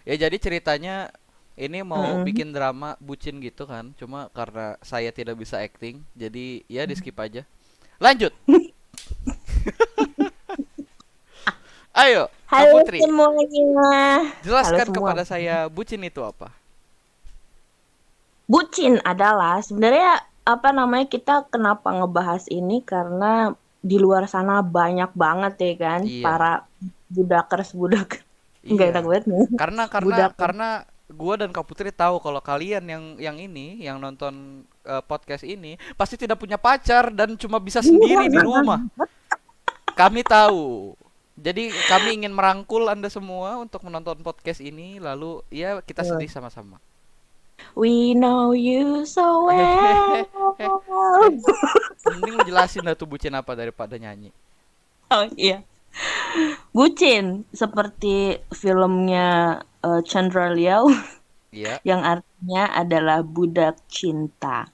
Ya jadi ceritanya ini mau Mm-mm. bikin drama bucin gitu kan. Cuma karena saya tidak bisa acting, jadi ya di skip aja. Lanjut. Ayo, Kak Halo Putri, semuanya. Halo jelaskan semua. kepada saya bucin itu apa? Bucin adalah sebenarnya apa namanya, kita kenapa ngebahas ini karena di luar sana banyak banget ya kan Iya. para budakers budak nggak enak Iya. banget nih. Karena karena Budakers. karena gua dan Kak Putri tahu kalau kalian yang ini yang nonton podcast ini pasti tidak punya pacar dan cuma bisa sendiri di rumah. Kami tahu. Jadi kami ingin merangkul Anda semua untuk menonton podcast ini lalu ya kita sedih sama-sama. We know you so Hehehe. well. Mending lu jelasin lah tuh bucin apa daripada nyanyi. Oh iya. Bucin seperti filmnya Chandra Liao Iya. yang artinya adalah budak cinta.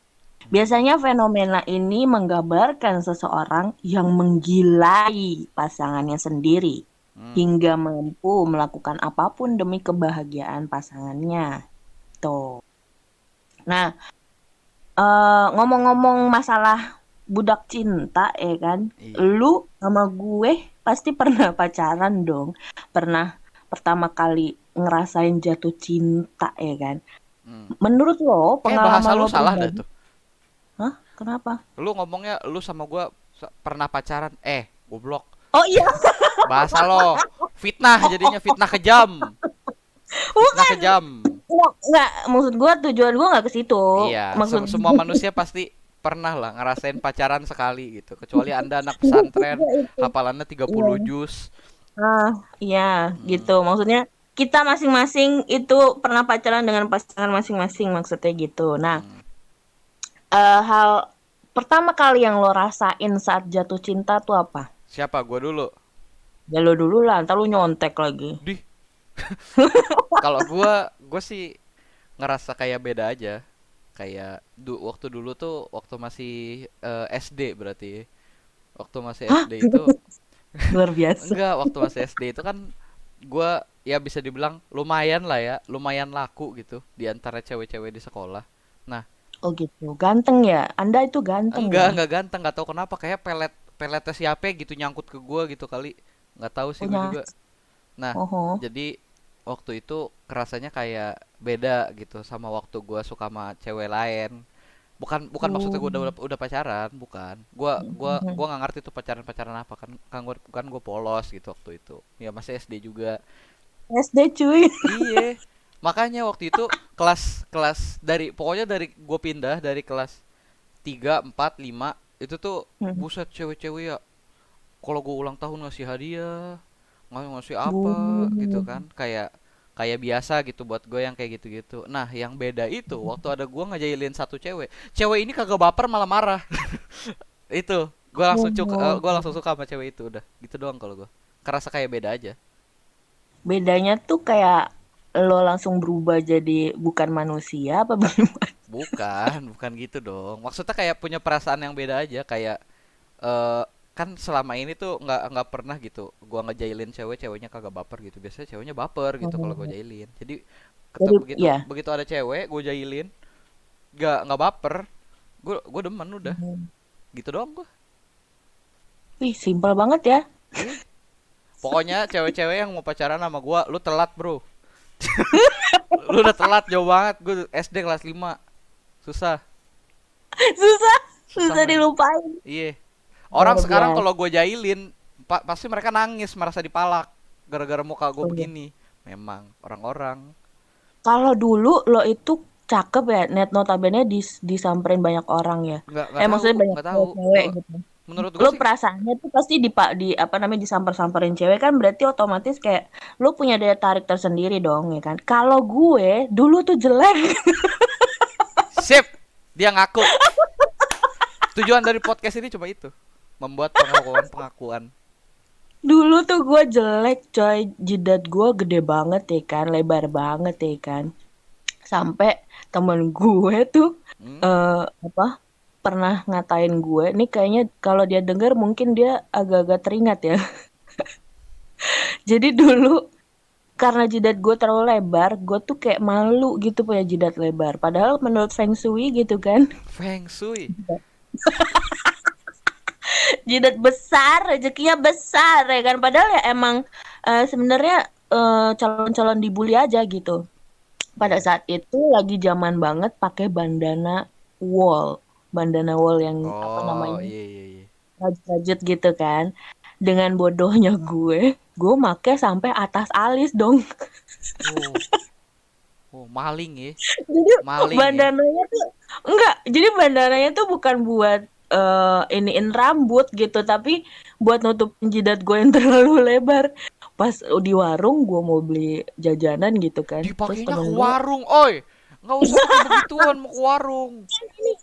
Biasanya fenomena ini menggambarkan seseorang yang menggilai pasangannya sendiri Hmm. hingga mampu melakukan apapun demi kebahagiaan pasangannya. Tuh. Nah, ngomong-ngomong masalah budak cinta ya kan, Iya. lu sama gue pasti pernah pacaran dong, pernah pertama kali ngerasain jatuh cinta ya kan. Hmm. Menurut lo, Kayak bahasa pengalaman lu lo salah dah pribadi, tuh. hah? Kenapa? Lu ngomongnya lu sama gua pernah pacaran. Goblok. Oh iya, Bahasa lo fitnah jadinya fitnah kejam. Fitnah bukan. kejam. Nggak, maksud gue tujuan gue nggak ke situ. Iya, Maksud semua manusia pasti pernah lah ngerasain pacaran sekali gitu. Kecuali Anda anak pesantren, gue itu. hafalannya Iya. 30 juz. Ah, iya, gitu. Hmm. Maksudnya kita masing-masing itu pernah pacaran dengan pasangan masing-masing, maksudnya gitu. Nah, Hmm. hal pertama kali yang lo rasain saat jatuh cinta tuh apa? Siapa gua dulu? Ya lo dulu lah, ntar lo nyontek lagi. Di kalau gua sih ngerasa kayak beda aja. Kayak waktu dulu tuh waktu masih SD berarti. Waktu masih Hah? SD itu Luar biasa. enggak, waktu masih SD itu kan gua ya bisa dibilang lumayan lah ya, lumayan laku gitu di antara cewek-cewek di sekolah. Nah, Oh gitu, ganteng ya? Anda itu ganteng ya? enggak ganteng, nggak tahu kenapa kayak peletnya siapa gitu nyangkut ke gua gitu kali. Nggak tahu sih gue Punya, juga. Nah, oh, jadi waktu itu kerasanya kayak beda gitu sama waktu gua suka sama cewek lain. Bukan bukan maksudnya oh. gue udah pacaran, bukan. Gua nggak ngerti tuh pacaran apa kan kan gue polos gitu waktu itu. Ya masih SD juga. SD cuy. Iya. Makanya waktu itu kelas kelas dari pokoknya dari gue pindah dari kelas 3 4 5 itu tuh buset cewek-cewek ya. Kalau gue ulang tahun ngasih hadiah, ngasih apa gitu Bu. kan. Kayak kayak biasa gitu buat gue yang kayak gitu-gitu. Nah, yang beda itu waktu ada gue ngejailin satu cewek. Cewek ini kagak baper malah marah. Itu gue Oh. langsung suka sama cewek itu udah. Gitu doang kalau gue. Kerasa kayak beda aja. Bedanya tuh kayak lo langsung berubah jadi bukan manusia apa bagaimana? Bukan gitu dong. Maksudnya kayak punya perasaan yang beda aja, kayak eh kan selama ini tuh nggak pernah gitu. Gua ngejailin cewek, ceweknya kagak baper gitu. Biasanya ceweknya baper gitu kalau gua Oh. jailin. Jadi Jadi begitu ya. begitu ada cewek, gua jailin, nggak baper. Gua demen udah. Gitu doang gua. Wih, simpel banget ya. Iya. Pokoknya cewek-cewek yang mau pacaran sama gua, lu telat, Bro. Lu udah telat jauh banget. Gua SD kelas 5. Susah. Susah, Susah susah men. dilupain. Iya. Orang Luar sekarang biasa. kalau gue jailin, pasti mereka nangis merasa dipalak gara-gara muka gue begini. Memang orang-orang Kalau dulu lo itu cakep ya, net notabene disamperin banyak orang ya. nggak tahu, Maksudnya banyak nggak tahu. cewek gitu. Menurut gue Lo sih perasaannya tuh pasti di apa namanya disamper-samperin cewek kan, berarti otomatis kayak lo punya daya tarik tersendiri dong ya kan. Kalau gue dulu tuh jelek. sip. Dia ngaku. Tujuan dari podcast ini cuma itu, membuat pengakuan-pengakuan. Dulu tuh gue jelek coy, jidat gue gede banget ya kan, lebar banget ya kan. Sampai temen gue tuh Hmm? apa pernah ngatain gue, nih kayaknya kalau dia denger mungkin dia agak-agak teringat ya. Jadi dulu karena jidat gue terlalu lebar, gue tuh kayak malu gitu punya jidat lebar. Padahal menurut Feng Shui gitu kan, Feng Shui. jidat besar, rezekinya besar ya kan. Padahal ya emang sebenarnya calon-calon dibully aja gitu. Pada Iya. saat itu lagi zaman banget pakai bandana wall yang apa Oh, namanya iya iya iya. rajut-rajut gitu kan. Dengan bodohnya gue make sampai atas alis dong. Oh, oh maling ya. Jadi Maling ya. bandananya tuh enggak, jadi bandananya tuh bukan buat iniin rambut gitu, tapi buat nutupin jidat gue yang terlalu lebar. Pas di warung gue mau beli jajanan gitu kan, terus Dipakainya ke temen gue warung, oi. Nggak usah pakai begituan mau ke warung.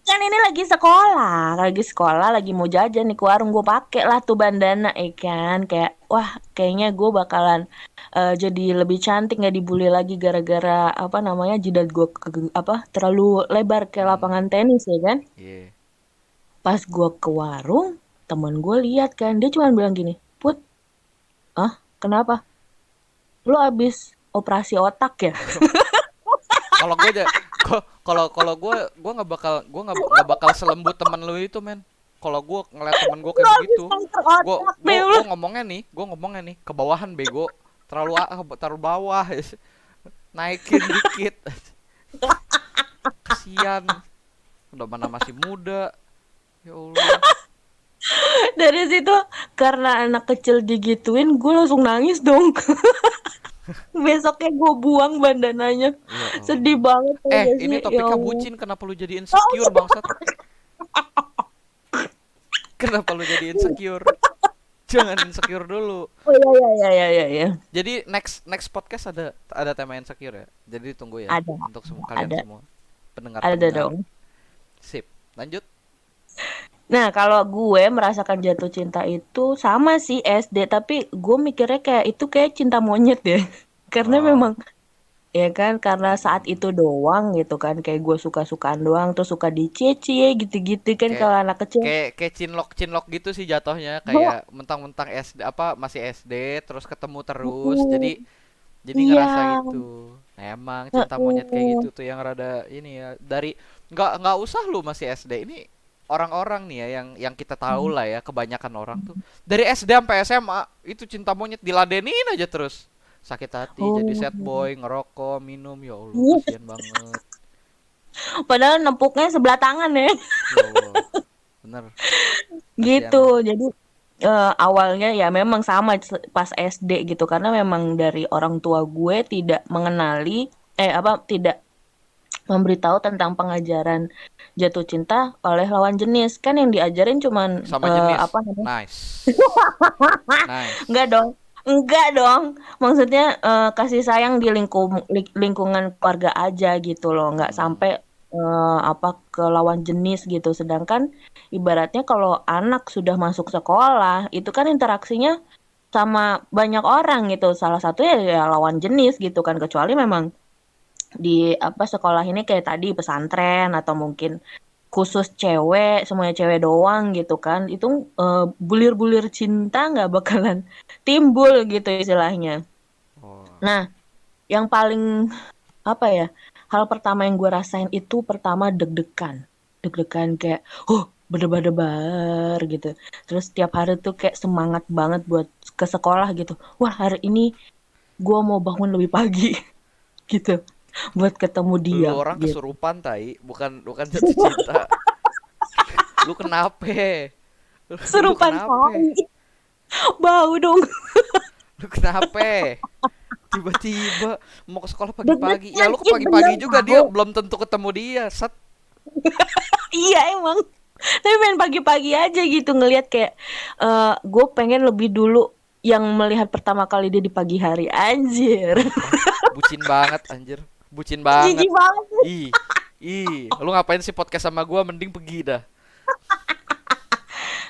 ini lagi sekolah, lagi mau jajan nih ke warung, gue pakai lah tuh bandana kan, kayak wah kayaknya gue bakalan jadi lebih cantik nggak dibully lagi gara-gara apa namanya jidat gue apa terlalu lebar kayak Hmm, lapangan tenis ya kan. iya. Pas gue ke warung, temen gue lihat kan, dia cuma bilang gini, Put, ah kenapa? Lu abis operasi otak ya? Kalau gue aja, kalau gue nggak bakal selembut temen lu itu, men. Kalau gue ngeliat temen gue Lu kayak abis begitu, kanker gue otak gue deh lu. gue ngomongnya nih ke bawahan bego, terlalu bawah, naikin dikit, kasian, udah mana masih muda, ya Allah, Dari situ karena anak kecil digituin, gue langsung nangis dong. Besoknya gue buang bandananya. ya Sedih Allah. banget tuh gak Ini sih? Ya topiknya Allah. bucin, kenapa lu jadi insecure bangsat? Kenapa lu jadi insecure? Jangan insecure dulu. Oh iya iya iya iya. Jadi next next podcast ada tema insecure ya. Jadi tunggu ya Ada, untuk semua kalian ada, semua ada pendengar-pendengar. dong. Sip. Lanjut. Nah, kalau gue merasakan jatuh cinta itu sama sih SD, tapi gue mikirnya kayak itu kayak cinta monyet deh. Karena Oh. memang ya kan karena saat Mm-mm. itu doang gitu kan kayak gue suka-sukaan doang terus suka dicie-cie gitu-gitu kan Kayak kalau anak kecil. kayak cinlok gitu sih jatuhnya, kayak mentang-mentang SD apa masih SD terus ketemu terus. Jadi Mm, iya. ngerasa gitu. Nah, emang cinta monyet kayak gitu Heeh. tuh yang rada ini ya. Dari nggak usah lu masih SD. Ini orang-orang nih ya yang kita tahu lah ya, kebanyakan orang tuh dari SD sampai SMA itu cinta monyet diladenin aja terus. Sakit hati jadi sad Oh. boy, ngerokok, minum, ya Allah kasihan banget. Padahal nempuknya sebelah tangan ya. Ya Allah. Bener, Gitu. kasihan. Jadi awalnya ya memang sama pas SD gitu karena memang dari orang tua gue tidak mengenali apa tidak memberitahu tentang pengajaran jatuh cinta oleh lawan jenis. Kan yang diajarin cuman Sama jenis. apa namanya? Nice. Nice. Enggak dong. Enggak dong. Maksudnya kasih sayang di lingkungan keluarga aja gitu loh, nggak Hmm. sampai apa ke lawan jenis gitu. Sedangkan ibaratnya kalau anak sudah masuk sekolah, itu kan interaksinya sama banyak orang gitu. Salah satunya ya lawan jenis gitu kan, kecuali memang di apa sekolah ini kayak tadi pesantren atau mungkin khusus cewek, semuanya cewek doang gitu kan. Itu bulir-bulir cinta nggak bakalan timbul gitu istilahnya. Oh. Nah, yang paling apa ya? Hal pertama yang gue rasain itu pertama deg-degan. Deg-degan kayak, berdebar-debar gitu. Terus tiap hari tuh kayak semangat banget buat ke sekolah gitu. Wah, hari ini gue mau bangun lebih pagi gitu. Buat ketemu Lu dia orang gitu. kesurupan tai, bukan bukan jatuh cinta. Lu kenapa? Lu Serupan kenapa? kali. Bau dong. Lu kenapa? Tiba-tiba mau ke sekolah pagi-pagi. Ya Deg-degan, lu ke ih bener pagi-pagi juga, tau. dia belum tentu ketemu dia. Set. Iya emang. Tapi main pagi-pagi aja gitu ngelihat kayak gue pengen lebih dulu yang melihat pertama kali dia di pagi hari anjir. Parah. Bucin banget anjir. Bucin banget. Jijik banget. Ih. Ih, lu ngapain sih podcast sama gua, mending pergi dah.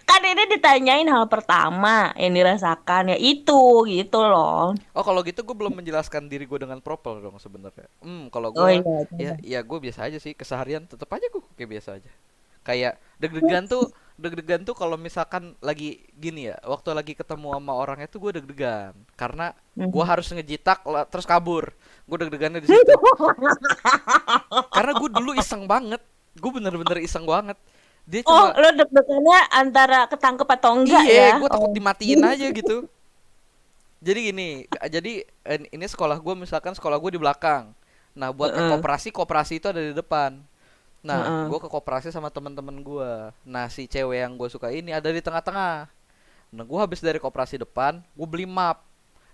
Kan ini ditanyain hal pertama yang dirasakan ya itu gitu loh. Oh, kalau gitu gue belum menjelaskan diri gue dengan proper dong sebenarnya. Kalau Oh gue iya, ya coba. ya gue biasa aja sih, keseharian tetap aja gue kayak biasa aja. Kayak deg-degan tuh Deg-degan tuh kalau misalkan lagi gini ya, waktu lagi ketemu sama orangnya tuh gue deg-degan karena gue Mhm. harus ngejitak terus kabur. Gue deg-degannya di situ. Karena gue dulu iseng banget. Gue bener-bener iseng banget. Dia Oh, cuma lo deg-degannya antara ketangkep atau enggak iya, ya? gue takut Oh. dimatiin aja gitu. Jadi gini, jadi ini sekolah gue misalkan sekolah gue di belakang. Nah, buat ke Heeh, koperasi, koperasi itu ada di depan. Nah, heeh, gue ke koperasi sama teman-teman gue. Nah, si cewek yang gue suka ini ada di tengah-tengah. Nah, gue habis dari koperasi depan, gue beli map.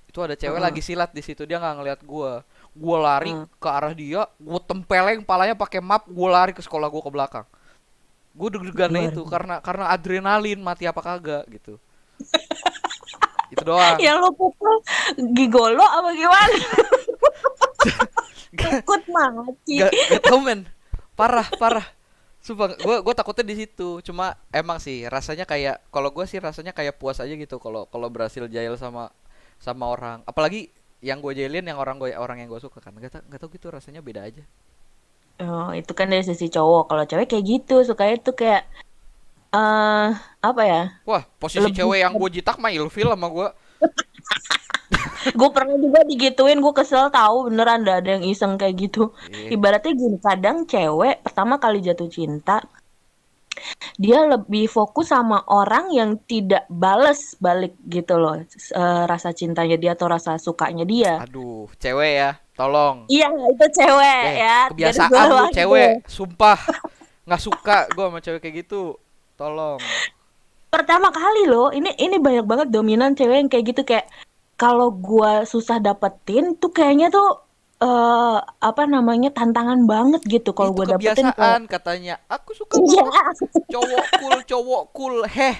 Itu ada cewek heeh, lagi silat di situ, dia nggak ngeliat gue. Gue lari heeh. ke arah dia, gue tempeleng palanya pakai map, gue lari ke sekolah gue ke belakang. Gue deg-degannya Luar itu biasa. karena adrenalin mati apa kagak gitu. Itu doang. Yang lo pukul gigolo apa gimana? Gak, Takut mati. gak tau men. Parah, parah. Sumpah, gue takutnya di situ. Cuma emang sih rasanya kayak kalau gue sih rasanya kayak puas aja gitu kalau kalau berhasil jail sama orang. Apalagi yang gue jailin yang orang yang gue suka kan. Gak tau gitu rasanya beda aja. Oh, itu kan dari sisi cowok. Kalau cewek kayak gitu, sukanya tuh kayak eh apa ya? Wah, posisi Lebih. cewek yang gue jitak mah ilfil sama gue. Gue pernah juga digituin, gue kesel tahu beneran ada yang iseng kayak gitu. Ih, Ibaratnya gini, kadang cewek pertama kali jatuh cinta, dia lebih fokus sama orang yang tidak bales balik gitu loh, rasa cintanya dia atau rasa sukanya dia. aduh, cewek ya, tolong. Iya, itu cewek ya, garis Kebiasaan lu bawah gitu. cewek, sumpah nggak suka gue sama cewek kayak gitu. Tolong. Pertama kali loh, ini banyak banget dominan cewek yang kayak gitu kayak kalau gua susah dapetin tuh kayaknya tuh apa namanya tantangan banget gitu kalau Itu gua dapetin kayak kebiasaan katanya. Aku suka iya. banget cowok cool. Heh,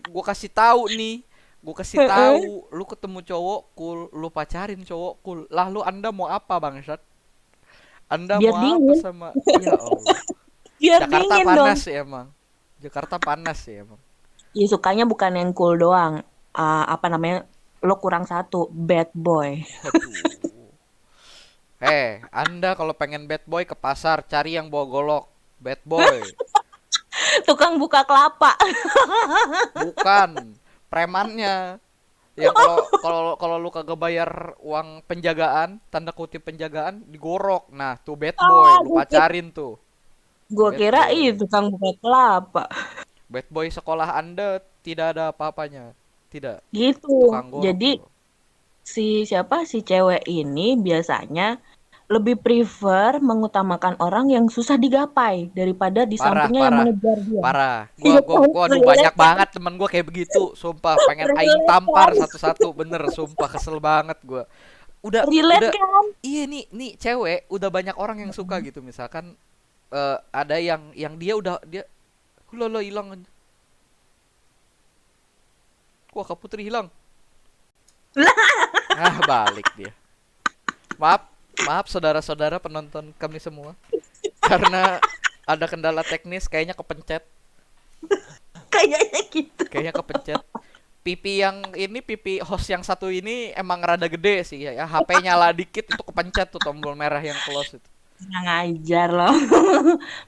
gue kasih tahu nih. Gue kasih Heeh. tahu, lu ketemu cowok cool, lu pacarin cowok cool. Lalu Anda mau apa, Bangsat? Anda Biar mau apa dingin, sama ya Allah. biar Jakarta dingin dong. panas ya emang. Jakarta panas ya emang. Ya sukanya bukan yang cool doang. Apa namanya? Lo kurang satu, bad boy. Aduh. Anda kalau pengen bad boy ke pasar cari yang bawa golok. Bad boy. Tukang buka kelapa. Bukan premannya. Yang kalau lu kagak bayar uang penjagaan, tanda kutip penjagaan, digorok. Nah, tuh bad boy, Ah, lu pacarin tuh. gue Bad kira boy. tukang buka kelapa. Bad boy sekolah Anda tidak ada apa-apanya. Tidak. Gitu. Tukang gorok Jadi tuh. si cewek ini biasanya lebih prefer mengutamakan orang yang susah digapai daripada di Parah, sampingnya yang parah. mengejar dia. Parah. Iya kan? Aduh banyak Relate kan? banget temen gua kayak begitu. Sumpah, pengen aing Relate tampar kan? satu-satu. Bener, sumpah kesel banget gua. Relate Udah kan? iya nih cewek udah banyak orang yang suka gitu misalkan ada yang dia udah dia lo hilang. Wah, Kak Putri hilang. Ah, balik dia. Maaf, maaf saudara-saudara penonton kami semua. Karena ada kendala teknis kayaknya kepencet. Kayaknya gitu. Kayaknya kepencet. Pipi host yang satu ini emang rada gede sih ya. HP nyala dikit itu kepencet tuh tombol merah yang close itu. Nggak ngajar loh.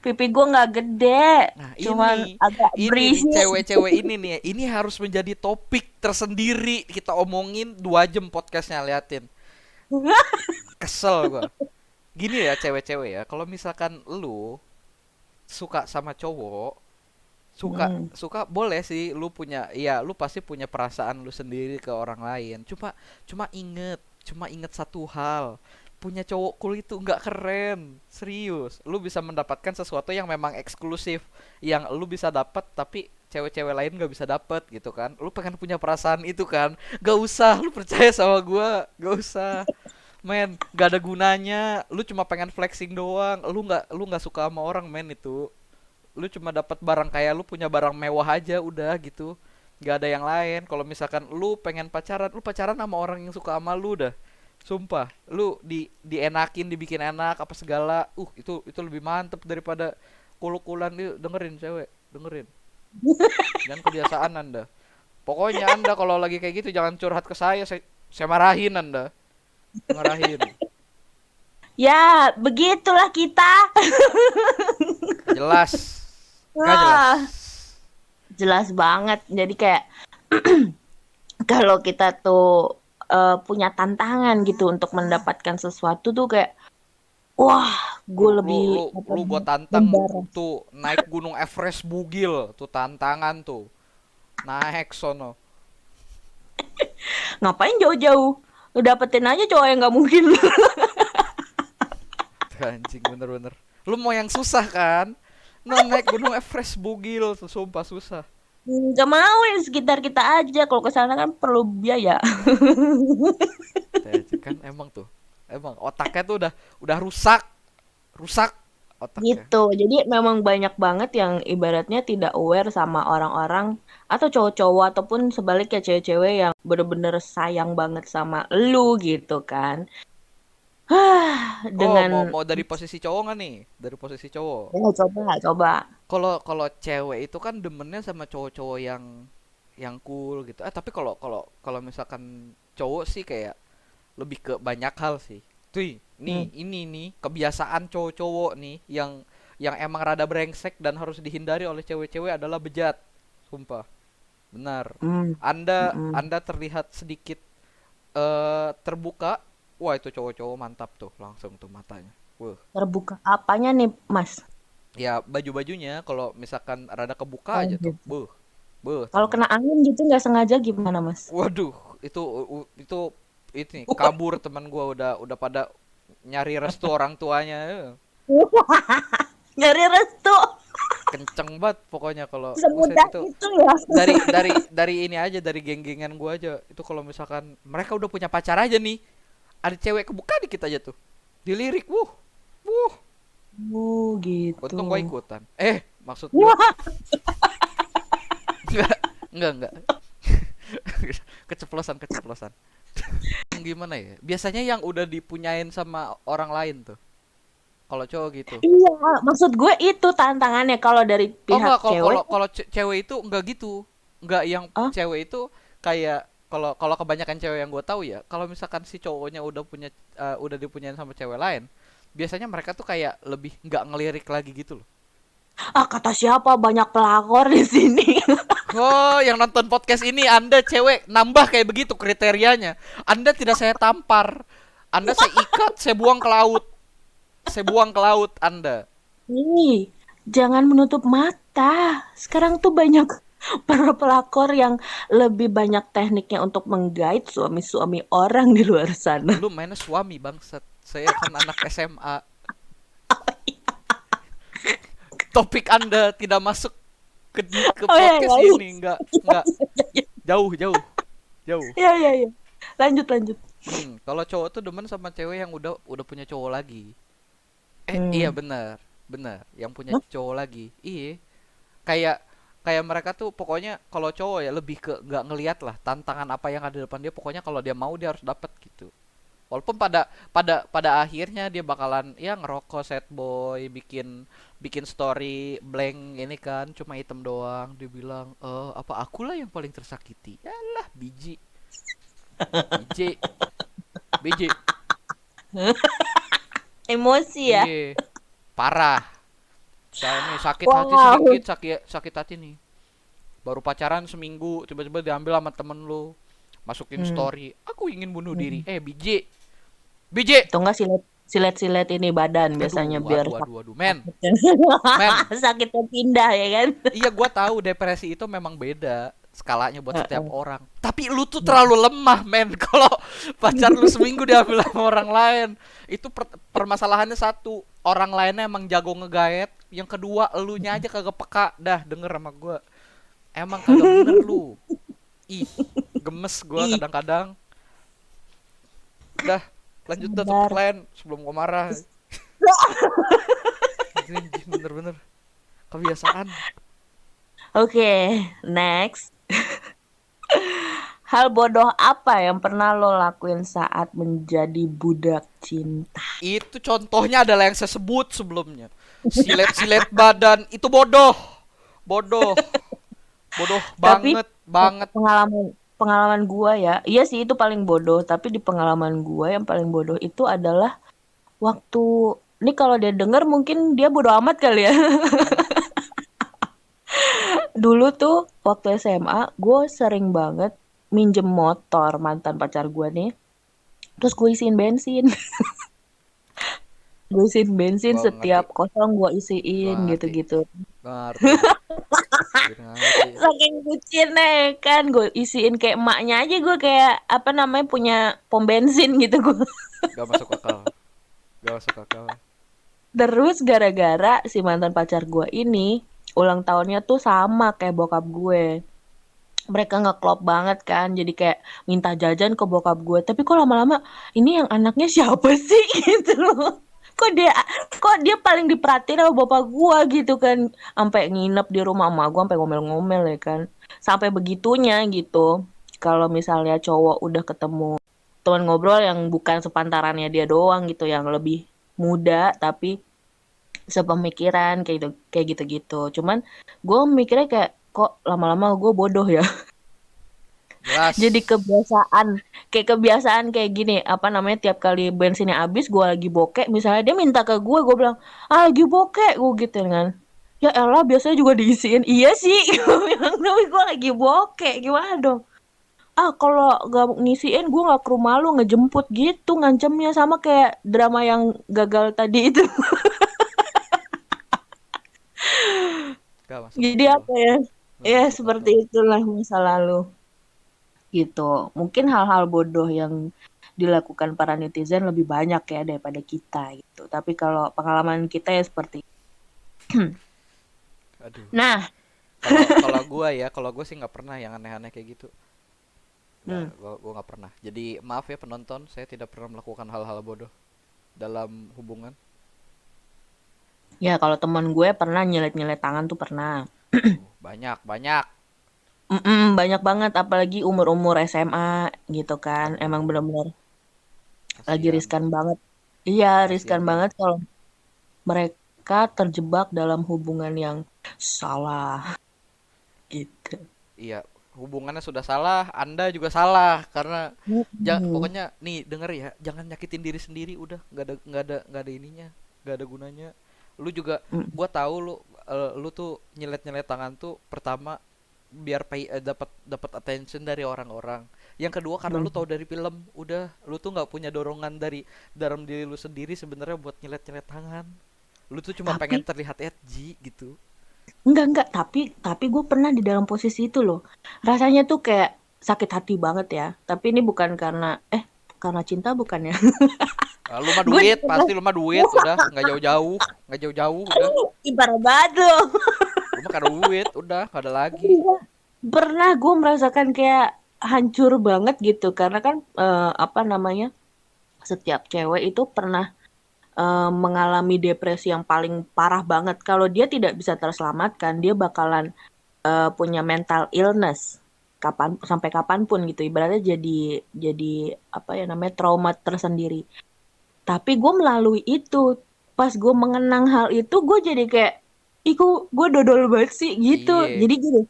Pipi gue nggak gede. Nah, Cuman agak ini nih berisi. cewek-cewek ini nih, ini harus menjadi topik tersendiri kita omongin 2 jam podcastnya liatin. Kesel gua. Gini ya cewek-cewek ya, kalau misalkan lu suka sama cowok, suka Hmm. suka boleh sih lu punya, iya lu pasti punya perasaan lu sendiri ke orang lain. Cuma cuma inget satu hal. Punya cowok cool itu nggak keren, serius. Lu bisa mendapatkan sesuatu yang memang eksklusif, yang lu bisa dapat tapi cewek-cewek lain nggak bisa dapat gitu kan. Lu pengen punya perasaan itu kan? Gak usah, lu percaya sama gua, gak usah. Men, gak ada gunanya. Lu cuma pengen flexing doang. Lu nggak suka sama orang men itu. Lu cuma dapat barang kayak lu punya barang mewah aja udah gitu. Gak ada yang lain. Kalau misalkan lu pengen pacaran, lu pacaran sama orang yang suka sama lu dah. Sumpah, lu dienakin, dibikin enak apa segala. Itu lebih mantep daripada kulukulan. Lu dengerin cewek, dengerin. Jangan kebiasaan Anda. Pokoknya Anda kalau lagi kayak gitu jangan curhat ke saya marahin Anda. Marahin. Ya, begitulah kita. Jelas. Gak Wah, jelas. jelas banget. Jadi kayak kalau kita tuh punya tantangan gitu untuk mendapatkan sesuatu tuh kayak wah, gue Lu lu lebih lu apa lu gua tantang membara. tuh naik Gunung Everest bugil, tuh tantangan tuh. Naik sono. Ngapain jauh-jauh? Lu dapetin aja cowok yang nggak mungkin. Anjing bener-bener. Lu mau yang susah kan? Nah, naik Gunung Everest bugil tuh sumpah susah. Nggak mau yang sekitar kita aja. Kalau ke sana kan perlu biaya. Anjing, kan emang tuh. Emang otaknya tuh udah rusak, rusak otaknya. Gitu. Jadi memang banyak banget yang ibaratnya tidak aware sama orang-orang atau cowok-cowok ataupun sebaliknya cewek-cewek yang bener-bener sayang banget sama lu gitu kan. Oh, mau Dengan mau dari posisi cowok nggak nih? Dari posisi cowok. ya coba. Kalau kalau cewek itu kan demennya sama cowok-cowok yang cool gitu. Tapi kalau kalau kalau misalkan cowok sih kayak lebih ke banyak hal sih. Tuh, nih Hmm. ini nih kebiasaan cowok-cowok nih yang emang rada brengsek dan harus dihindari oleh cewek-cewek adalah bejat. Sumpah. Benar. Hmm. Mm-mm. Anda terlihat sedikit terbuka. Wah, itu cowok-cowok mantap tuh, langsung tuh matanya. Wah. Terbuka apanya nih, Mas? Ya, baju-bajunya kalau misalkan rada kebuka Oh, aja tuh. gitu. Beuh, beuh Kalau temen. kena angin gitu nggak sengaja gimana, Mas? Waduh, itu ini kabur teman gua udah pada nyari restu orang tuanya. Nyari restu Kenceng banget pokoknya kalau buset semudah itu. itu ya. Dari ini aja dari geng-gengan gua aja. Itu kalau misalkan mereka udah punya pacar aja nih, ada cewek kebuka dikit aja tuh. Dilirik, wuh. Wuh, Gitu. untung gua ikutan. Maksud gua Wah, enggak. Keceplosan. Gimana ya? Biasanya yang udah dipunyain sama orang lain tuh. Kalau cowok gitu. iya, maksud gue itu tantangannya kalau dari Oh pihak enggak, kalau cewek. kalau kalau cewek itu enggak gitu. Enggak yang Oh, cewek itu kayak kalau kalau kebanyakan cewek yang gue tahu ya, kalau misalkan si cowoknya udah dipunyain sama cewek lain, biasanya mereka tuh kayak lebih nggak ngelirik lagi gitu loh. kata siapa banyak pelakor di sini. Oh, yang nonton podcast ini Anda cewek nambah kayak begitu kriterianya. Anda tidak saya tampar. Anda saya ikat, saya buang ke laut. Saya buang ke laut Anda. Nih, jangan menutup mata. Sekarang tuh banyak para pelakor yang lebih banyak tekniknya untuk menggait suami-suami orang di luar sana. Lu mainnya suami bangsat. Saya kan anak SMA. Topik Anda tidak masuk ke Oh ya, podcast ya, ini, enggak. Jauh, jauh. Jauh. ya, ya, ya. Lanjut. Kalau cowok tuh demen sama cewek yang udah punya cowok lagi. Iya Hmm. benar, benar. Yang punya Hah? cowok lagi. Iya. Kayak kayak mereka tuh pokoknya kalau cowok ya lebih ke nggak ngeliat lah tantangan apa yang ada di depan dia. Pokoknya kalau dia mau dia harus dapat gitu. Walaupun pada akhirnya dia bakalan ya ngerokok sad boy, bikin bikin story blank ini kan cuma item doang. Dia bilang, apa akulah yang paling tersakiti?" Yalah, biji, biji. Emosi ya. Iya, parah. Saya nih sakit hati Wow. sedikit, sakit sakit hati nih. Baru pacaran seminggu, tiba-tiba diambil sama temen lu. Masukin Hmm. story, "Aku ingin bunuh diri." Hmm. Biji. Biji. Atau enggak silet ini badan biasanya biar Aduh, men, men. sakitnya pindah ya kan. Iya, gua tahu depresi itu memang beda skalanya buat setiap orang. Tapi lu tuh terlalu lemah, men. Kalau pacar lu seminggu diambil sama orang lain, itu permasalahannya satu, orang lainnya emang jago ngegaet. Yang kedua, elunya aja kagak peka. Dah, denger sama gua. Emang kagak bener lu. Ih, gemes gua Ih, kadang-kadang. Dah, lanjut dah topik sabar. lain sebelum gua marah. Anjing, bener-bener kebiasaan. Oke, next. Hal bodoh apa yang pernah lo lakuin saat menjadi budak cinta? Itu contohnya adalah yang saya sebut sebelumnya. Silet-silet badan itu bodoh. Bodoh. Bodoh Tapi banget. pengalaman pengalaman gua ya, iya sih itu paling bodoh, tapi di pengalaman gua yang paling bodoh itu adalah waktu ini kalau dia denger mungkin dia bodoh amat kali ya. Dulu tuh waktu SMA gue sering banget minjem motor mantan pacar gue nih. Terus gue isiin bensin. Gue isiin bensin Gua ngerti, setiap kosong gue gua isiin ngerti, gitu-gitu. gua ngerti, gua ngerti. Saking bucinnya kan gue isiin kayak emaknya aja gue kayak apa namanya punya pom bensin gitu gue. Gak masuk akal, gak masuk akal. Terus gara-gara si mantan pacar gue ini ulang tahunnya tuh sama kayak bokap gue. Mereka ngeklop banget kan, jadi kayak minta jajan ke bokap gue. Tapi kok lama-lama ini yang anaknya siapa sih gitu loh. Kok dia kok dia paling diperhatiin sama bapak gue gitu kan. Sampai nginep di rumah emak gue sampai ngomel-ngomel ya kan. Sampai begitunya gitu. Kalau misalnya cowok udah ketemu teman ngobrol yang bukan sepantarannya dia doang gitu, yang lebih muda tapi sepemikiran kayak gitu-gitu. Cuman gue mikirnya kayak kok lama-lama gue bodoh ya. Jadi Jelas. kebiasaan kayak gini, apa namanya, tiap kali bensinnya habis, gue lagi bokek, misalnya dia minta ke gue bilang, ah lagi bokek, gue gitu kan. Ya elah, biasanya juga diisiin. Iya sih, gue bilang, tapi gue lagi bokek, gimana dong? Ah kalau gak ngisiin, gue gak ke rumah lu ngejemput gitu, ngancemnya sama kayak drama yang gagal tadi itu. Gak masuk Jadi akal, apa ya? gak Ya masuk seperti akal. itulah masa lalu. Gitu. Mungkin hal-hal bodoh yang dilakukan para netizen lebih banyak ya daripada kita gitu. Tapi kalau pengalaman kita ya seperti Aduh. nah, Kalau kalau gua ya, kalau gua sih nggak pernah yang aneh-aneh kayak gitu. Nggak, hmm, gua nggak pernah. Jadi maaf ya penonton, saya tidak pernah melakukan hal-hal bodoh dalam hubungan. ya kalau teman gue pernah nyelet-nyelet tangan tuh pernah. Banyak, banyak. Banyak banget apalagi umur-umur SMA gitu kan. Emang Aduh, benar-benar lagi kasihan, riskan banget. Iya, riskan kasihan dia. banget kalau mereka terjebak dalam hubungan yang salah gitu. Iya, hubungannya sudah salah, Anda juga salah karena Mm-mm. pokoknya nih denger ya, jangan nyakitin diri sendiri udah, nggak ada ininya, nggak ada gunanya. Lu juga, Mm. gua tahu lu tuh nyelet-nyelet tangan tuh pertama biar dapat dapat attention dari orang-orang. Yang kedua karena lu tahu dari film, udah lu tuh nggak punya dorongan dari dalam diri lu sendiri sebenarnya buat nyelet-nyelet tangan. Lu tuh cuma pengen Tapi terlihat edgy gitu. enggak, tapi gue pernah di dalam posisi itu loh. Rasanya tuh kayak sakit hati banget ya. Tapi ini bukan karena cinta bukan ya. Lu mah Gue duit, pasti lu mah duit, udah nggak jauh-jauh, nggak jauh-jauh, udah. ibarat banget loh. Lu mah karena duit, udah nggak ada lagi. Pernah gue merasakan kayak hancur banget gitu karena kan apa namanya, setiap cewek itu pernah mengalami depresi yang paling parah banget. Kalau dia tidak bisa terselamatkan, dia bakalan punya mental illness sampai kapanpun gitu. Ibaratnya jadi apa ya namanya, trauma tersendiri. Tapi gue melalui itu, pas gue mengenang hal itu, gue jadi kayak, iku gue dodol banget sih gitu. Iya. Jadi gini,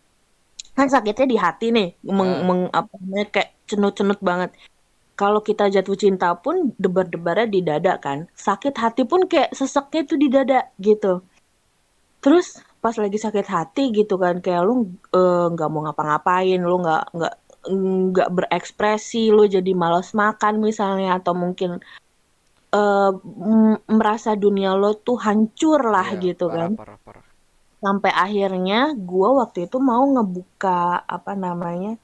kan sakitnya di hati nih, Ah, apa namanya, kayak cenut-cenut banget. Kalau kita jatuh cinta pun debar-debarnya di dada kan. Sakit hati pun kayak seseknya tuh di dada gitu. Terus pas lagi sakit hati gitu kan, kayak lu nggak mau ngapa-ngapain, lu nggak berekspresi, lu jadi malas makan misalnya, atau mungkin merasa dunia lo tuh hancur lah iya, gitu kan. parah, parah, parah. Sampai akhirnya gue waktu itu mau ngebuka apa namanya,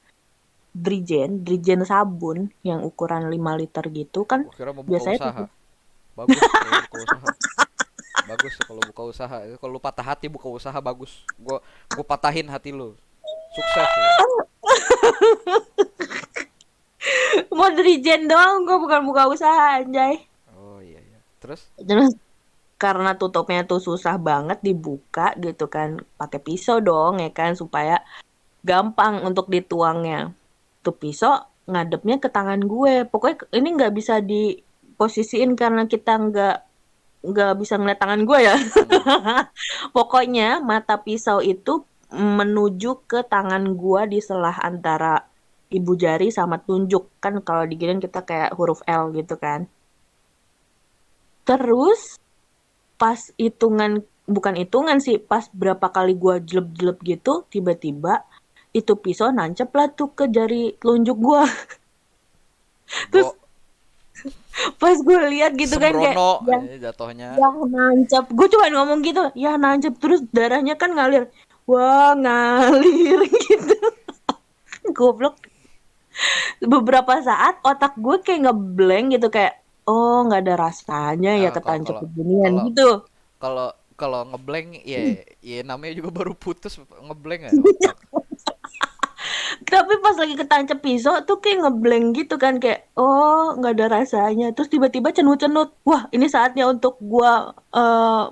Drijen sabun yang ukuran 5 liter gitu kan, Gua kira mau buka biasanya usaha. Bagus kalau buka usaha. Bagus kalau buka usaha. Kalau lu patah hati buka usaha bagus. Gua patahin hati lu. Sukses lu. mau Drijen doang, gue bukan buka usaha anjay. Oh iya iya. Terus? Terus karena tutupnya tuh susah banget dibuka gitu kan, pakai pisau dong ya kan supaya gampang untuk dituangnya. Tuh pisau ngadepnya ke tangan gue. Pokoknya ini nggak bisa diposisiin karena kita nggak bisa ngeliat tangan gue ya. Hmm. Pokoknya mata pisau itu menuju ke tangan gue di selah antara ibu jari sama tunjuk kan, kalau diginiin kita kayak huruf L gitu kan. Terus pas hitungan bukan hitungan sih, pas berapa kali gua jelep-jelep gitu, tiba-tiba itu pisau nancep lah tuh ke jari telunjuk gua. Terus Bego. pas gue lihat gitu kan kayak Sembrono ya, jatuhnya. ya nancep. Gue cuma ngomong gitu, ya nancep, terus darahnya kan ngalir. Wah, ngalir gitu. Goblok. Beberapa saat otak gue kayak ngeblank gitu kayak, oh nggak ada rasanya ya Ah, kalau ketancep kalau beginian kalau gitu. kalau kalau ngeblank ya, ya namanya juga baru putus ngeblank ya otak. Tapi pas lagi ketancep pisau tuh kayak ngeblank gitu kan kayak, oh nggak ada rasanya. Terus tiba-tiba cenut-cenut. Wah, ini saatnya untuk gua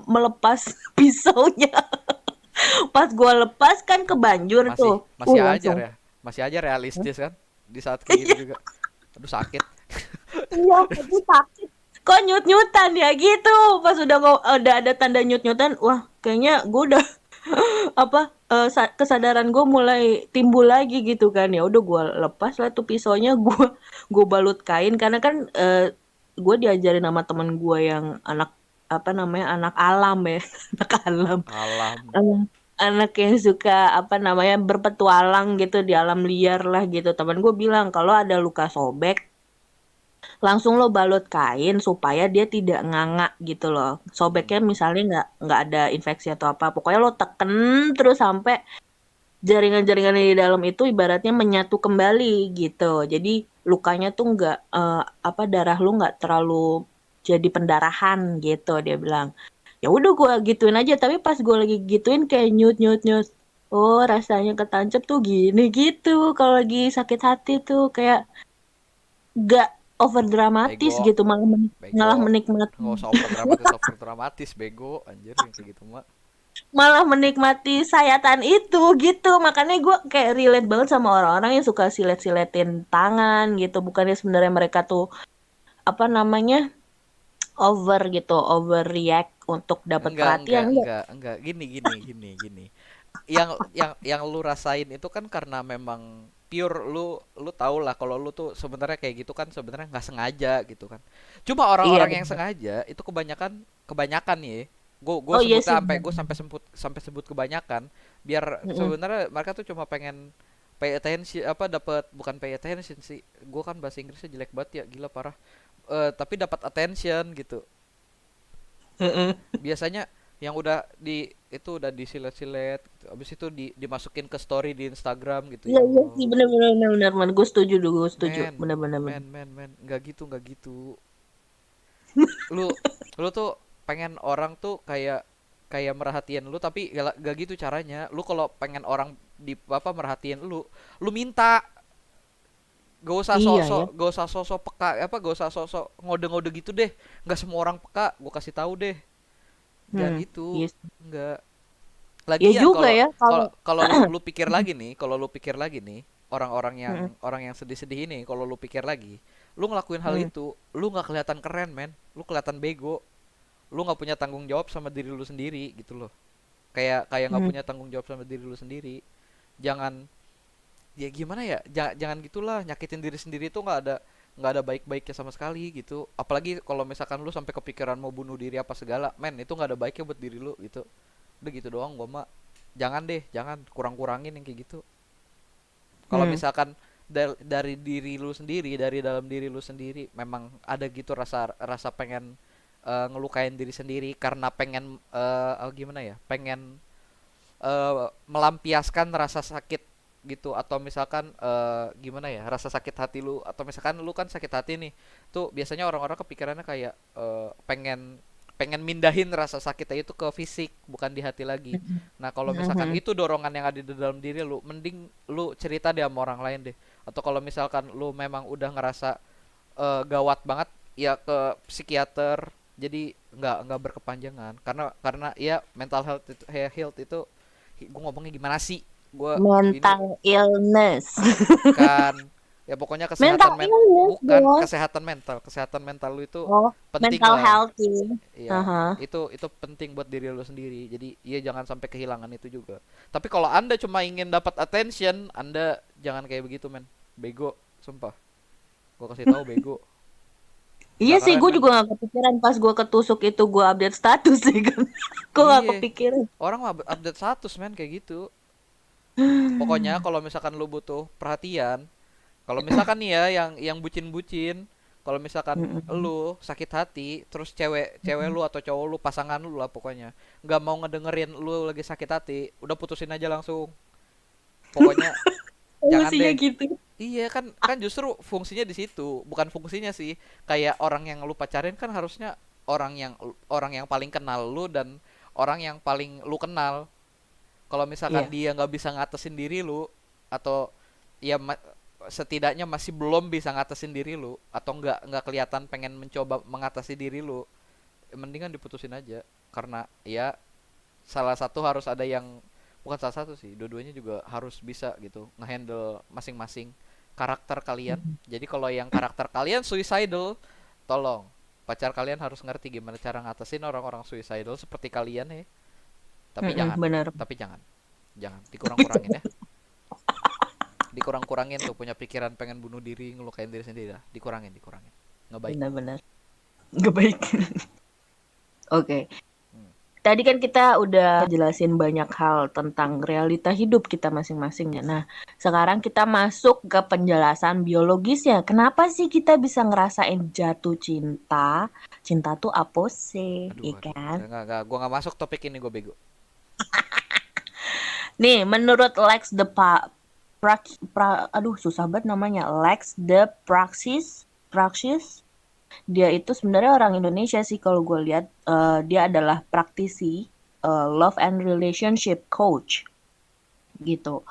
melepas pisaunya. Pas gua lepas kan ke banjur Masih tuh. masih aja Langsung. ya. Masih aja realistis kan di saat kayak gitu juga. Aduh sakit. Iya, itu sakit. Kok nyut-nyutan ya gitu. Pas udah ada tanda nyut-nyutan, wah kayaknya gue udah apa kesadaran gue mulai timbul lagi gitu kan. Ya udah gue lepas lah tuh pisaunya, gue balut kain karena kan gue diajarin sama teman gue yang anak apa namanya anak alam ya anak alam. Alam. Anak yang suka apa namanya berpetualang gitu di alam liar lah gitu. Teman gue bilang kalau ada luka sobek langsung lo balut kain supaya dia tidak nganga gitu loh. Sobeknya Hmm. misalnya nggak ada infeksi atau apa. Pokoknya lo teken terus sampai jaringan-jaringan di dalam itu ibaratnya menyatu kembali gitu. Jadi lukanya tuh nggak apa darah lu nggak terlalu jadi pendarahan gitu dia bilang. Ya udah gue gituin aja tapi pas gue lagi gituin kayak nyut nyut nyut. Oh rasanya ketancep tuh gini gitu. Kalau lagi sakit hati tuh kayak gak over dramatis Bego. gitu malah Bego. menikmati Nggak usah over dramatis bego anjir yang kayak gitu mah. malah menikmati sayatan itu gitu makanya gue kayak relate banget sama orang-orang yang suka silet-siletin tangan gitu bukannya sebenarnya mereka tuh apa namanya over gitu overreact untuk dapat perhatian enggak. Enggak. Gini. Yang lu rasain itu kan karena memang pure lu tau lah kalau lu tuh sebenarnya kayak gitu kan sebenarnya nggak sengaja gitu kan. Cuma Iya orang-orang yang benar. sengaja itu kebanyakan nih. Gue Oh iya sebutnya sih sampai benar. sampai sebut kebanyakan biar Mm-mm. sebenarnya mereka tuh cuma pengen pay attention apa dapat bukan pay attention sih. Gue kan bahasa Inggrisnya jelek banget ya gila parah. Tapi dapat attention gitu. Mm-mm. Biasanya yang udah di itu udah disilet-silet gitu. Abis itu dimasukin ke story di Instagram gitu Iya ya iya Allah. sih benar benar benar benar man. Gue setuju dulu gue setuju Men, benar benar benar. men, nggak gitu. Lu lu tuh pengen orang tuh kayak kayak merhatiin lu tapi gak gitu caranya. Lu kalau pengen orang di apa merhatiin lu minta. Iya ya. Gak usah sosok peka apa gak usah sosok ngode-ngode gitu deh. Nggak semua orang peka, gua kasih tahu deh. Jangan gitu. Iya. Nggak. Ya Lagian juga kalau ya kalau kalau kalau lu pikir lagi nih, kalau lu pikir lagi nih, Mm-mm. orang yang sedih-sedih ini, kalau lu pikir lagi, lu ngelakuin hal Mm. itu, lu nggak kelihatan keren, men. Lu kelihatan bego. Lu nggak punya tanggung jawab sama diri lu sendiri gitu loh. Kayak kayak nggak Mm. punya tanggung jawab sama diri lu sendiri. Jangan ya gimana ya? Jangan gitulah, nyakitin diri sendiri itu nggak ada baik-baiknya sama sekali gitu. Apalagi kalau misalkan lu sampai kepikiran mau bunuh diri apa segala, men, itu nggak ada baiknya buat diri lu gitu. Udah gitu doang gua mah. Jangan deh, jangan kurang-kurangin yang kayak gitu. Kalau Mm. misalkan dari diri lu sendiri, dari dalam diri lu sendiri memang ada gitu rasa rasa pengen ngelukain diri sendiri karena pengen gimana ya? Pengen melampiaskan rasa sakit gitu atau misalkan gimana ya? Rasa sakit hati lu atau misalkan lu kan sakit hati nih. Tuh biasanya orang-orang kepikirannya kayak pengen pengen mindahin rasa sakitnya itu ke fisik bukan di hati lagi. Nah kalau misalkan Mhm. itu dorongan yang ada di dalam diri lu, mending lu cerita deh sama orang lain deh. Atau kalau misalkan lu memang udah ngerasa gawat banget, ya ke psikiater. Jadi nggak berkepanjangan karena ya health itu gue ngomongnya gimana sih? Gue ini Mental illness. bukan ya pokoknya Mental illness bukan dong. kesehatan mental lu itu Oh, penting mental lah. healthy. Iya, Aha. itu penting buat diri lu sendiri. Jadi, iya jangan sampai kehilangan itu juga. Tapi kalau Anda cuma ingin dapat attention, Anda jangan kayak begitu, men. Bego, sumpah. Gua kasih tahu bego. Iya Nggak sih, keren gue kan? juga gak kepikiran pas gue ketusuk itu gue update status sih kan. Gue gak Iya, kepikiran. orang mah update status men kayak gitu. Pokoknya kalau misalkan lu butuh perhatian, kalau misalkan nih ya yang bucin-bucin, kalau misalkan Mm-mm. lu sakit hati, terus cewek lu atau cowok lu, pasangan lu lah pokoknya, nggak mau ngedengerin lu lagi sakit hati, udah putusin aja langsung. Pokoknya jangan Solusinya deh. gitu. Iya kan kan justru fungsinya di situ, bukan fungsinya sih. Kayak orang yang lu pacarin kan harusnya orang yang paling kenal lu dan orang yang paling lu kenal. Kalau misalkan Iya. dia nggak bisa ngatasin diri lu atau ya setidaknya masih belum bisa ngatasin diri lu atau nggak kelihatan pengen mencoba mengatasi diri lu, mendingan diputusin aja karena ya salah satu harus ada yang bukan salah satu sih, dua-duanya juga harus bisa gitu ngehandle masing-masing karakter kalian. Jadi kalau yang karakter kalian suicidal, tolong pacar kalian harus ngerti gimana cara ngatasin orang-orang suicidal seperti kalian ya. Tapi Mm-mm, jangan, bener. tapi jangan, jangan dikurang-kurangin ya. Dikurang-kurangin tuh punya pikiran pengen bunuh diri, ngelukain diri sendiri lah. Dikurangin, dikurangin. Nggak baik. Bener-bener. Gak baik. Oke. Hmm. Tadi kan kita udah jelasin banyak hal tentang realita hidup kita masing-masing ya. Nah, sekarang kita masuk ke penjelasan biologisnya. Kenapa sih kita bisa ngerasain jatuh cinta? Cinta tuh apa sih? Aduh, Iya aduh. kan? Nggak. Gua nggak masuk topik ini, gue bego. Nih, menurut Lex the aduh susah banget namanya. Lex the Praxis. Dia itu sebenarnya orang Indonesia sih kalau gue lihat. Dia adalah praktisi love and relationship coach gitu.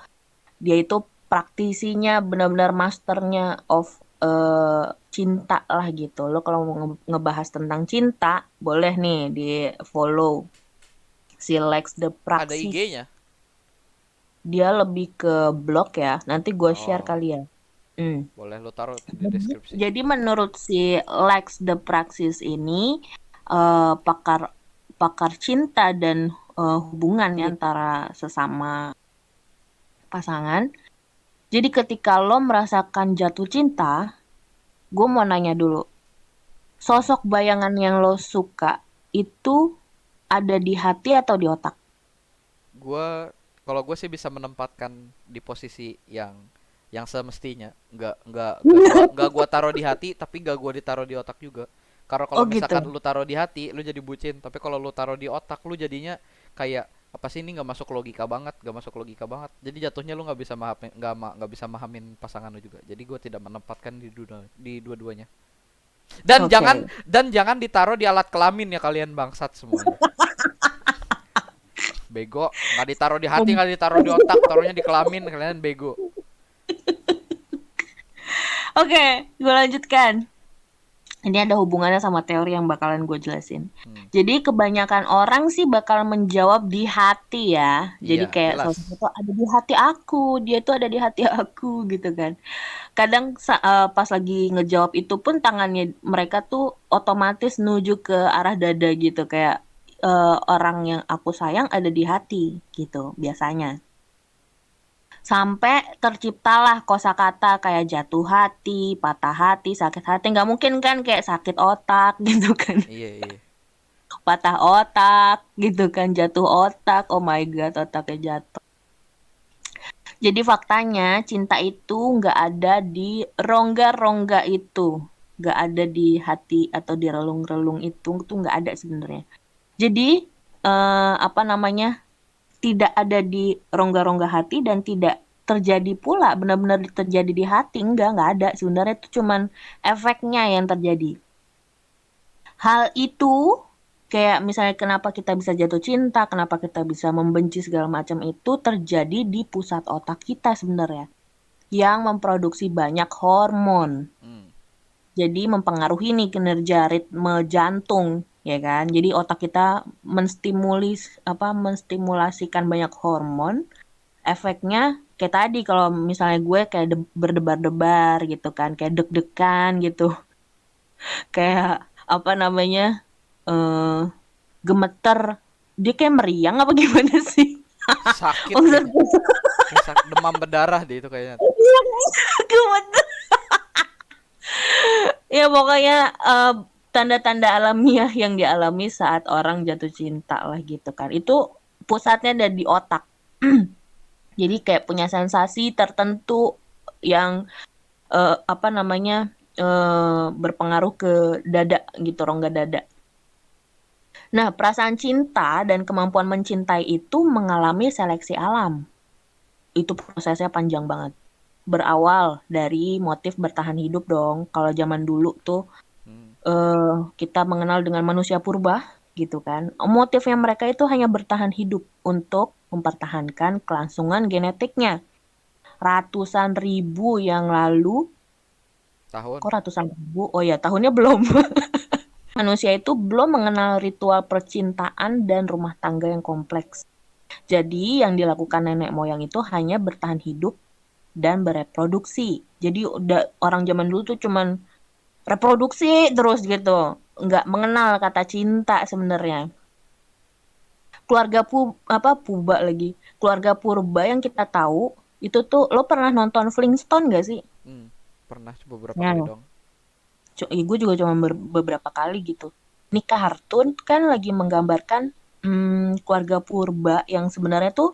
Dia itu praktisinya benar-benar masternya of cinta lah gitu. Lo kalau mau ngebahas tentang cinta, boleh nih di follow si Lex the Ada Praxis. IG-nya? Dia lebih ke blog ya. Nanti gue share Oh, kali ya. Hmm. boleh lu taruh di deskripsi. Jadi menurut si Lex the Praxis ini pakar pakar cinta dan hubungan ya antara sesama pasangan. Jadi ketika lo merasakan jatuh cinta, gue mau nanya dulu, sosok bayangan yang lo suka itu ada di hati atau di otak? Gua kalau gue sih bisa menempatkan di posisi yang semestinya, nggak gua taruh di hati tapi nggak gua ditaruh di otak juga. Karena kalau Oh misalkan gitu. lu taruh di hati lu jadi bucin, tapi kalau lu taruh di otak lu jadinya kayak apa sih, ini nggak masuk logika banget, nggak masuk logika banget, jadi jatuhnya lu nggak bisa mahamin, nggak bisa mahamin pasangan lu juga. Jadi gue tidak menempatkan di dua-duanya. Dan Oke. jangan ditaruh di alat kelamin ya kalian, bangsat semuanya. Bego, nggak ditaruh di hati, nggak ditaruh di otak, taruhnya di kelamin, kalian bego. Oke, gue lanjutkan. Ini ada hubungannya sama teori yang bakalan gue jelasin. Hmm. Jadi kebanyakan orang sih bakal menjawab di hati ya. Jadi Iya, kayak jelas. sosok itu ada di hati aku, dia tuh ada di hati aku gitu kan. Kadang pas lagi ngejawab itu pun tangannya mereka tuh otomatis nuju ke arah dada gitu. Kayak orang yang aku sayang ada di hati gitu biasanya. Sampai terciptalah kosakata kayak jatuh hati, patah hati, sakit hati. Nggak mungkin kan kayak sakit otak gitu kan. Iya, iya. Patah otak gitu kan, jatuh otak. Oh my god, otaknya jatuh. Jadi faktanya cinta itu nggak ada di rongga-rongga itu. Nggak ada di hati atau di relung-relung itu tuh nggak ada sebenarnya. Jadi apa namanya, tidak ada di rongga-rongga hati dan tidak terjadi pula benar-benar terjadi di hati, nggak ada sebenarnya, itu cuman efeknya yang terjadi. Hal itu kayak misalnya kenapa kita bisa jatuh cinta, kenapa kita bisa membenci segala macam, itu terjadi di pusat otak kita sebenarnya yang memproduksi banyak hormon. Hmm. Jadi mempengaruhi nih kinerja ritme jantung, ya kan? Jadi otak kita menstimulasikan banyak hormon. Efeknya kayak tadi kalau misalnya gue kayak berdebar-debar gitu kan, kayak deg-degan gitu. Kayak apa namanya? eh gemeter. Dia kayak meriang apa gimana sih? Sakit Maksud kayaknya. gue Kayak demam berdarah deh itu kayaknya. gemeter. Ya pokoknya tanda-tanda alamiah yang dialami saat orang jatuh cinta lah gitu kan. Itu pusatnya ada di otak. Jadi kayak punya sensasi tertentu yang apa namanya berpengaruh ke dada gitu, rongga dada. Nah, perasaan cinta dan kemampuan mencintai itu mengalami seleksi alam. Itu prosesnya panjang banget. Berawal dari motif bertahan hidup dong. Kalau zaman dulu tuh Hmm. kita mengenal dengan manusia purba gitu kan. Motifnya mereka itu hanya bertahan hidup untuk mempertahankan kelangsungan genetiknya. Ratusan ribu yang lalu, Tahun. kok ratusan ribu? Oh ya, tahunnya belum. Manusia itu belum mengenal ritual percintaan dan rumah tangga yang kompleks. Jadi yang dilakukan nenek moyang itu hanya bertahan hidup dan bereproduksi. Jadi udah orang zaman dulu tuh cuman reproduksi terus gitu. Nggak mengenal kata cinta sebenarnya. Keluarga purba lagi. Keluarga purba yang kita tahu itu tuh lo pernah nonton Flintstone gak sih? Hmm. Pernah beberapa kali Nah, dong. gue juga cuma beberapa kali gitu. Ini kartun kan lagi menggambarkan keluarga purba yang sebenarnya tuh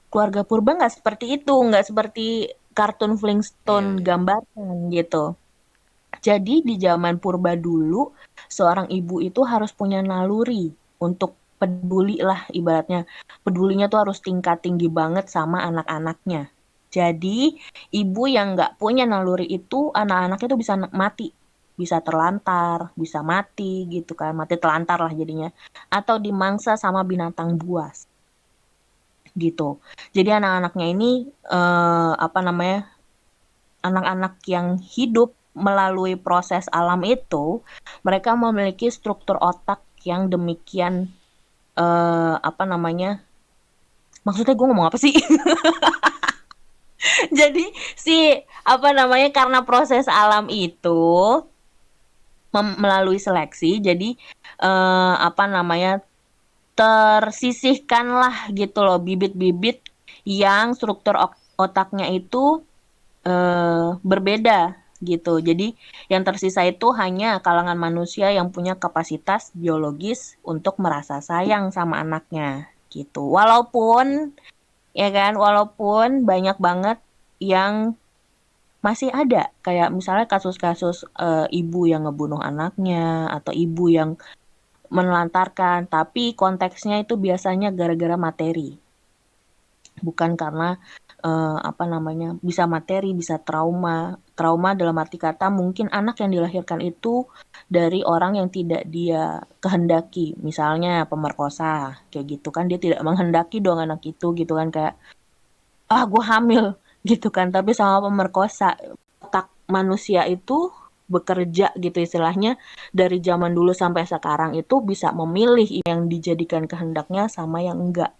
keluarga purba nggak seperti itu, nggak seperti kartun Iya, Flintstone iya. gambarkan gitu. Jadi di zaman purba dulu, seorang ibu itu harus punya naluri untuk peduli lah ibaratnya. Pedulinya tuh harus tingkat tinggi banget sama anak-anaknya. Jadi ibu yang nggak punya naluri itu, anak-anaknya tuh bisa mati. Bisa terlantar, bisa mati gitu kan. Mati telantar lah jadinya. Atau dimangsa sama binatang buas gitu. Jadi anak-anaknya ini apa namanya? Anak-anak yang hidup melalui proses alam itu, mereka memiliki struktur otak yang demikian apa namanya? Maksudnya gue ngomong apa sih? Jadi si apa namanya? Karena proses alam itu melalui seleksi, jadi apa namanya? Tersisihkanlah gitu loh bibit-bibit yang struktur otaknya itu berbeda gitu. Jadi yang tersisa itu hanya kalangan manusia yang punya kapasitas biologis untuk merasa sayang sama anaknya gitu. Walaupun ya kan, walaupun banyak banget yang masih ada kayak misalnya kasus-kasus ibu yang ngebunuh anaknya atau ibu yang menelantarkan, tapi konteksnya itu biasanya gara-gara materi. Bukan karena apa namanya, bisa materi, bisa trauma. Trauma dalam arti kata mungkin anak yang dilahirkan itu dari orang yang tidak dia kehendaki. Misalnya pemerkosa, kayak gitu kan dia tidak menghendaki dong anak itu gitu kan kayak gue hamil gitu kan, tapi sama pemerkosa. Otak manusia itu bekerja gitu istilahnya dari zaman dulu sampai sekarang itu bisa memilih yang dijadikan kehendaknya sama yang enggak.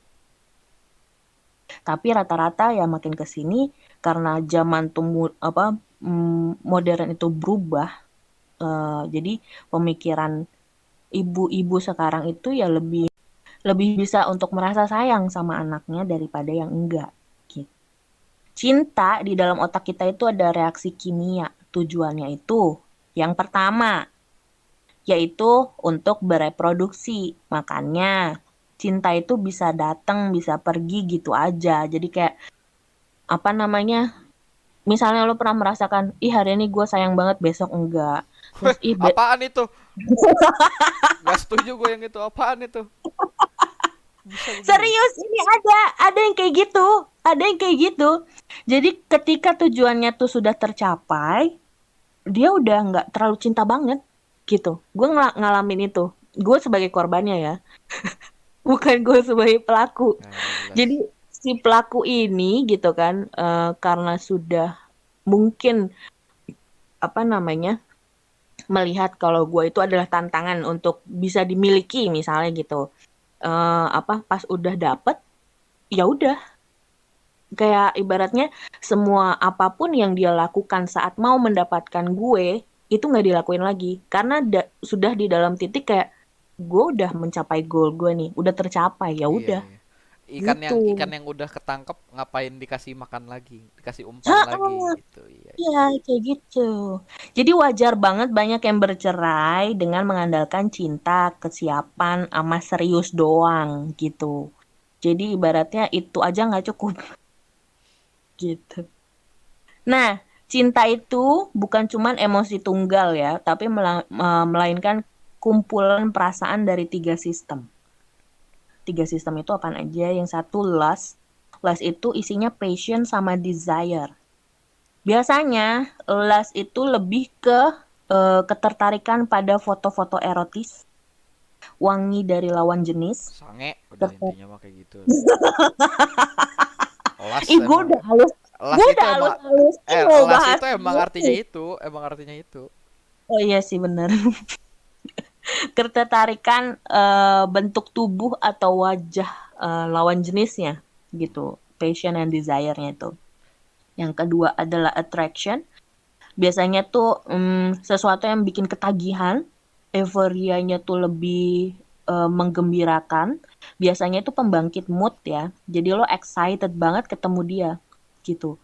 Tapi rata-rata ya makin ke sini karena zaman modern itu berubah, jadi pemikiran ibu-ibu sekarang itu ya lebih lebih bisa untuk merasa sayang sama anaknya daripada yang enggak. Gitu. Cinta di dalam otak kita itu ada reaksi kimia. Tujuannya itu yang pertama yaitu untuk bereproduksi. Makanya cinta itu bisa datang, bisa pergi gitu aja. Jadi kayak apa namanya? Misalnya lo pernah merasakan, ih hari ini gue sayang banget, besok enggak. Terus Apaan itu? Gak setuju gue yang itu. Apaan itu? Bisa begitu. serius ini ada yang kayak gitu, ada yang kayak gitu. Jadi ketika tujuannya tuh sudah tercapai, dia udah nggak terlalu cinta banget gitu. Gue ngalamin itu. Gue sebagai korbannya ya, bukan gue sebagai pelaku. Nah, gak jelas. Jadi si pelaku ini gitu kan, karena sudah mungkin apa namanya melihat kalau gue itu adalah tantangan untuk bisa dimiliki misalnya gitu. Apa pas udah dapet ya udah kayak ibaratnya semua apapun yang dia lakukan saat mau mendapatkan gue itu nggak dilakuin lagi karena sudah di dalam titik kayak gue udah mencapai goal gue nih udah tercapai ya Iya, udah iya. Ikan gitu. yang udah ketangkep ngapain dikasih makan lagi, dikasih umpan lagi Heeh, gitu. Iya, iya. iya kayak gitu. Jadi wajar banget banyak yang bercerai dengan mengandalkan cinta, kesiapan, sama serius doang gitu. Jadi ibaratnya itu aja nggak cukup gitu. Nah, cinta itu bukan cuman emosi tunggal ya, tapi melainkan kumpulan perasaan dari tiga sistem. Tiga sistem itu apaan aja? Yang satu lust. Lust itu isinya passion sama desire. Biasanya lust itu lebih ke ketertarikan pada foto-foto erotis, wangi dari lawan jenis. Sange udah Terus, intinya mah kayak gitu. Las ih gue emang. udah halus, Las gue itu udah emang halus-halusin mau las bahas itu emang artinya ini. itu, emang artinya itu. Oh iya sih bener. Ketertarikan bentuk tubuh atau wajah lawan jenisnya gitu, passion and desire-nya itu. Yang kedua adalah attraction. Biasanya tuh sesuatu yang bikin ketagihan, euforianya tuh lebih menggembirakan. Biasanya itu pembangkit mood ya. Jadi lo excited banget ketemu dia gitu.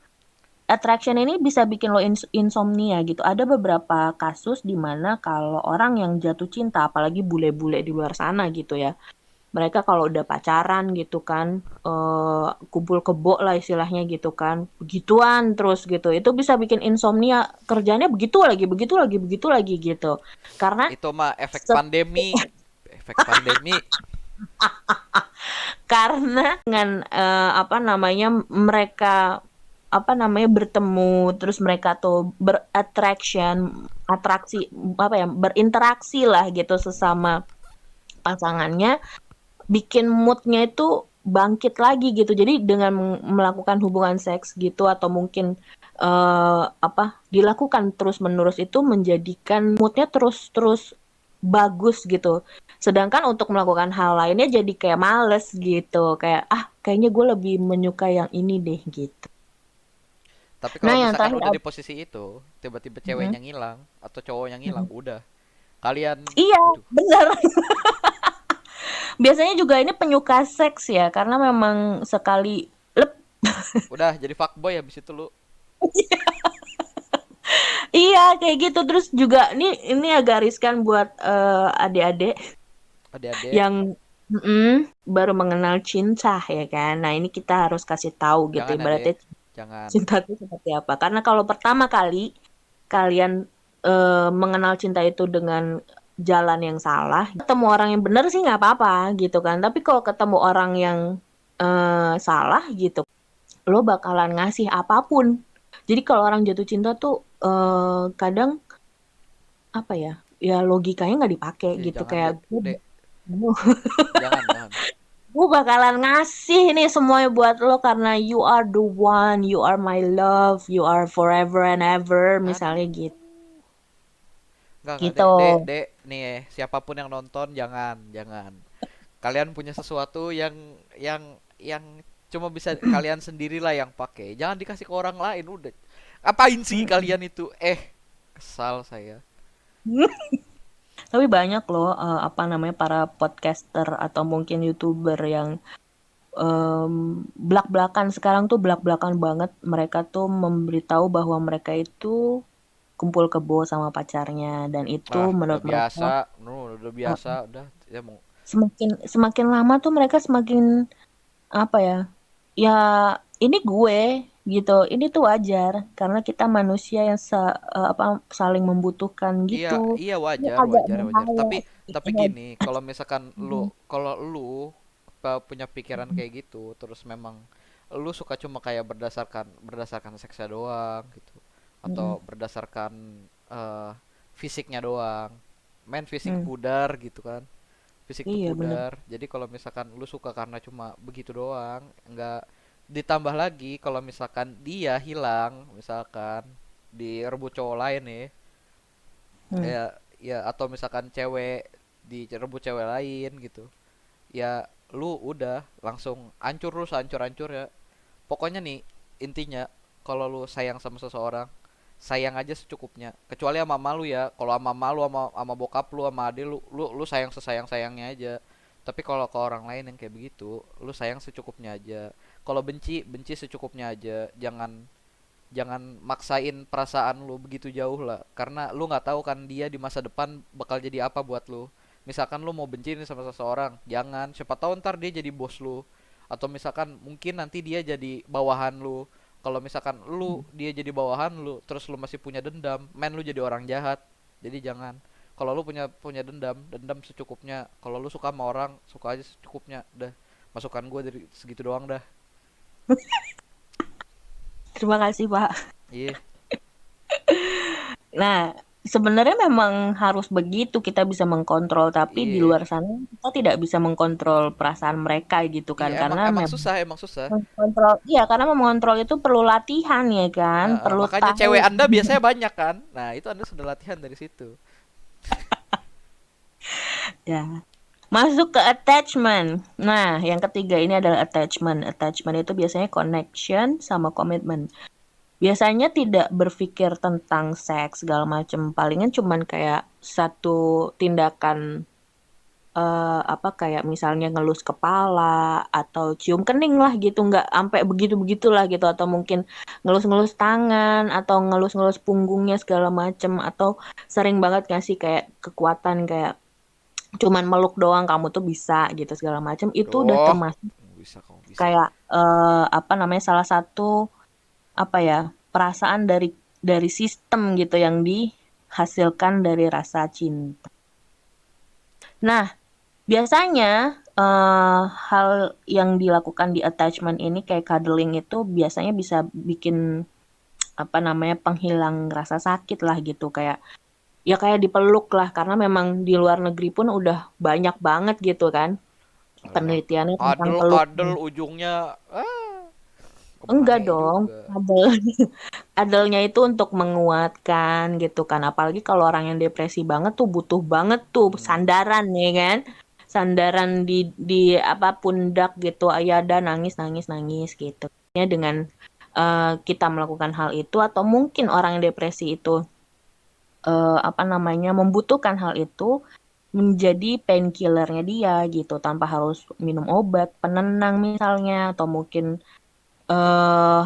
Attraction ini bisa bikin lo insomnia gitu. Ada beberapa kasus di mana kalau orang yang jatuh cinta, apalagi bule-bule di luar sana gitu ya, mereka kalau udah pacaran gitu kan, kumpul kebo lah istilahnya gitu kan, begituan terus gitu, itu bisa bikin insomnia, kerjanya begitu lagi, begitu lagi, begitu lagi gitu. Karena Itu mah efek set- pandemi. Efek pandemi. karena dengan apa namanya mereka apa namanya bertemu terus mereka tuh atraksi apa ya berinteraksi lah gitu sesama pasangannya, bikin moodnya itu bangkit lagi gitu. Jadi dengan melakukan hubungan seks gitu atau mungkin apa dilakukan terus-menerus itu menjadikan moodnya terus-terus bagus gitu. Sedangkan untuk melakukan hal lainnya jadi kayak males gitu. Kayak kayaknya gue lebih menyukai yang ini deh gitu. Tapi Nah kalau yang misalkan terakhir udah di posisi itu, tiba-tiba Mhm, ceweknya ngilang atau cowoknya ngilang, mhm. udah. Kalian, Iya, aduh, bener. Biasanya juga ini penyuka seks ya, karena memang sekali lep. udah jadi fuckboy habis itu lu. Iya, kayak gitu. Terus juga ini agak riskan buat adik-adik Adik-adik, yang baru mengenal cinta ya kan. Nah, ini kita harus kasih tahu gitu jangan adek, ibaratnya jangan. cinta itu seperti apa. Karena kalau pertama kali kalian mengenal cinta itu dengan jalan yang salah, ketemu orang yang benar sih nggak apa-apa gitu kan. Tapi kalau ketemu orang yang salah gitu, lo bakalan ngasih apapun. Jadi kalau orang jatuh cinta tuh kadang apa ya? Ya logikanya nggak dipakai Ih, gitu jangan kayak dek, dek, gue jangan, jangan. bakalan ngasih nih semuanya buat lo karena you are the one, you are my love, you are forever and ever misalnya Aduh, gitu. enggak Gitu. dek, dek, dek, nih siapapun yang nonton jangan, jangan. Kalian punya sesuatu yang yang cuma bisa kalian sendirilah yang pakai. Jangan dikasih ke orang lain udah. Apain sih kalian itu? Kesal saya. Tapi banyak loh apa namanya para podcaster atau mungkin YouTuber yang belak-belakan sekarang tuh belak-belakan banget mereka tuh memberitahu bahwa mereka itu kumpul kebo sama pacarnya dan itu Ah, udah menurut mereka biasa, udah uh, biasa, udah ya mau. semakin semakin lama tuh mereka semakin apa ya ya ini gue gitu ini tuh wajar karena kita manusia yang apa saling membutuhkan Iya, gitu iya ini wajar, agak wajar, wajar. bahaya. Tapi gini, kalau misalkan lu, Mhm, kalau lu punya pikiran kayak gitu, terus memang lu suka cuma kayak berdasarkan seksnya doang gitu, atau mhm, berdasarkan eh, fisiknya doang, main fisik mhm. pudar gitu kan, fisik tuh Iya bener. pudar. Jadi kalau misalkan lu suka karena cuma begitu doang, nggak ditambah lagi kalau misalkan dia hilang, misalkan direbut cowok lain nih, Hmm. ya ya atau misalkan cewek direbut cewek lain gitu, ya lu udah langsung hancur, lu hancur-hancur ya. Pokoknya nih intinya, kalau lu sayang sama seseorang, sayang aja secukupnya, kecuali sama malu ya. Kalau sama malu, sama bokap lu, sama adik lu, lu sayang sesayang sayangnya aja. Tapi kalau ke orang lain yang kayak begitu, lu sayang secukupnya aja. Kalau benci, benci secukupnya aja. Jangan jangan maksain perasaan lu begitu jauh lah, karena lu nggak tahu kan dia di masa depan bakal jadi apa buat lu. Misalkan lu mau benci nih sama seseorang, jangan, siapa tahu ntar dia jadi bos lu, atau misalkan mungkin nanti dia jadi bawahan lu. Kalau misalkan lu dia jadi bawahan lu terus lu masih punya dendam, men, lu jadi orang jahat. Jadi jangan. Kalau lu punya punya dendam, dendam secukupnya. Kalau lu suka sama orang, suka aja secukupnya. Dah, masukan gue dari segitu doang dah. Terima kasih, Pak. Iya. Nah, sebenarnya memang harus begitu kita bisa mengkontrol, tapi di Iya. luar sana kita tidak bisa mengkontrol perasaan mereka gitu Iya, kan. emang Karena emang memang susah, emang susah. mengontrol, iya karena mengontrol itu perlu latihan ya kan, perlu Makanya tahu. cewek Anda biasanya banyak kan? Nah, itu Anda sudah latihan dari situ. Ya. Masuk ke attachment. Nah, yang ketiga ini adalah attachment. Attachment itu biasanya connection sama komitmen. Biasanya tidak berpikir tentang seks segala macam. Palingan cuman kayak satu tindakan apa kayak misalnya ngelus kepala atau cium kening lah gitu, nggak sampai begitu-begitulah gitu, atau mungkin ngelus-ngelus tangan atau ngelus-ngelus punggungnya segala macam, atau sering banget ngasih kayak kekuatan kayak cuman meluk doang kamu tuh bisa gitu segala macam, itu udah Oh, termasuk bisa, kamu bisa. kayak apa namanya, salah satu apa ya, perasaan dari sistem gitu yang dihasilkan dari rasa cinta. Nah, biasanya hal yang dilakukan di attachment ini kayak cuddling itu biasanya bisa bikin apa namanya, penghilang rasa sakit lah gitu, kayak ya kayak dipeluk lah, karena memang di luar negeri pun udah banyak banget gitu kan Alah, penelitiannya tentang peluk. kadel-kadel ujungnya Enggak kebahaya dong, juga. cuddle-nya itu untuk menguatkan gitu kan. Apalagi kalau orang yang depresi banget tuh butuh banget tuh Hmm. sandaran ya kan. Sandaran di apa, pundak gitu. Ya ada nangis nangis nangis gitu. Ya dengan kita melakukan hal itu, atau mungkin orang yang depresi itu apa namanya, membutuhkan hal itu menjadi painkillernya dia gitu, tanpa harus minum obat penenang misalnya, atau mungkin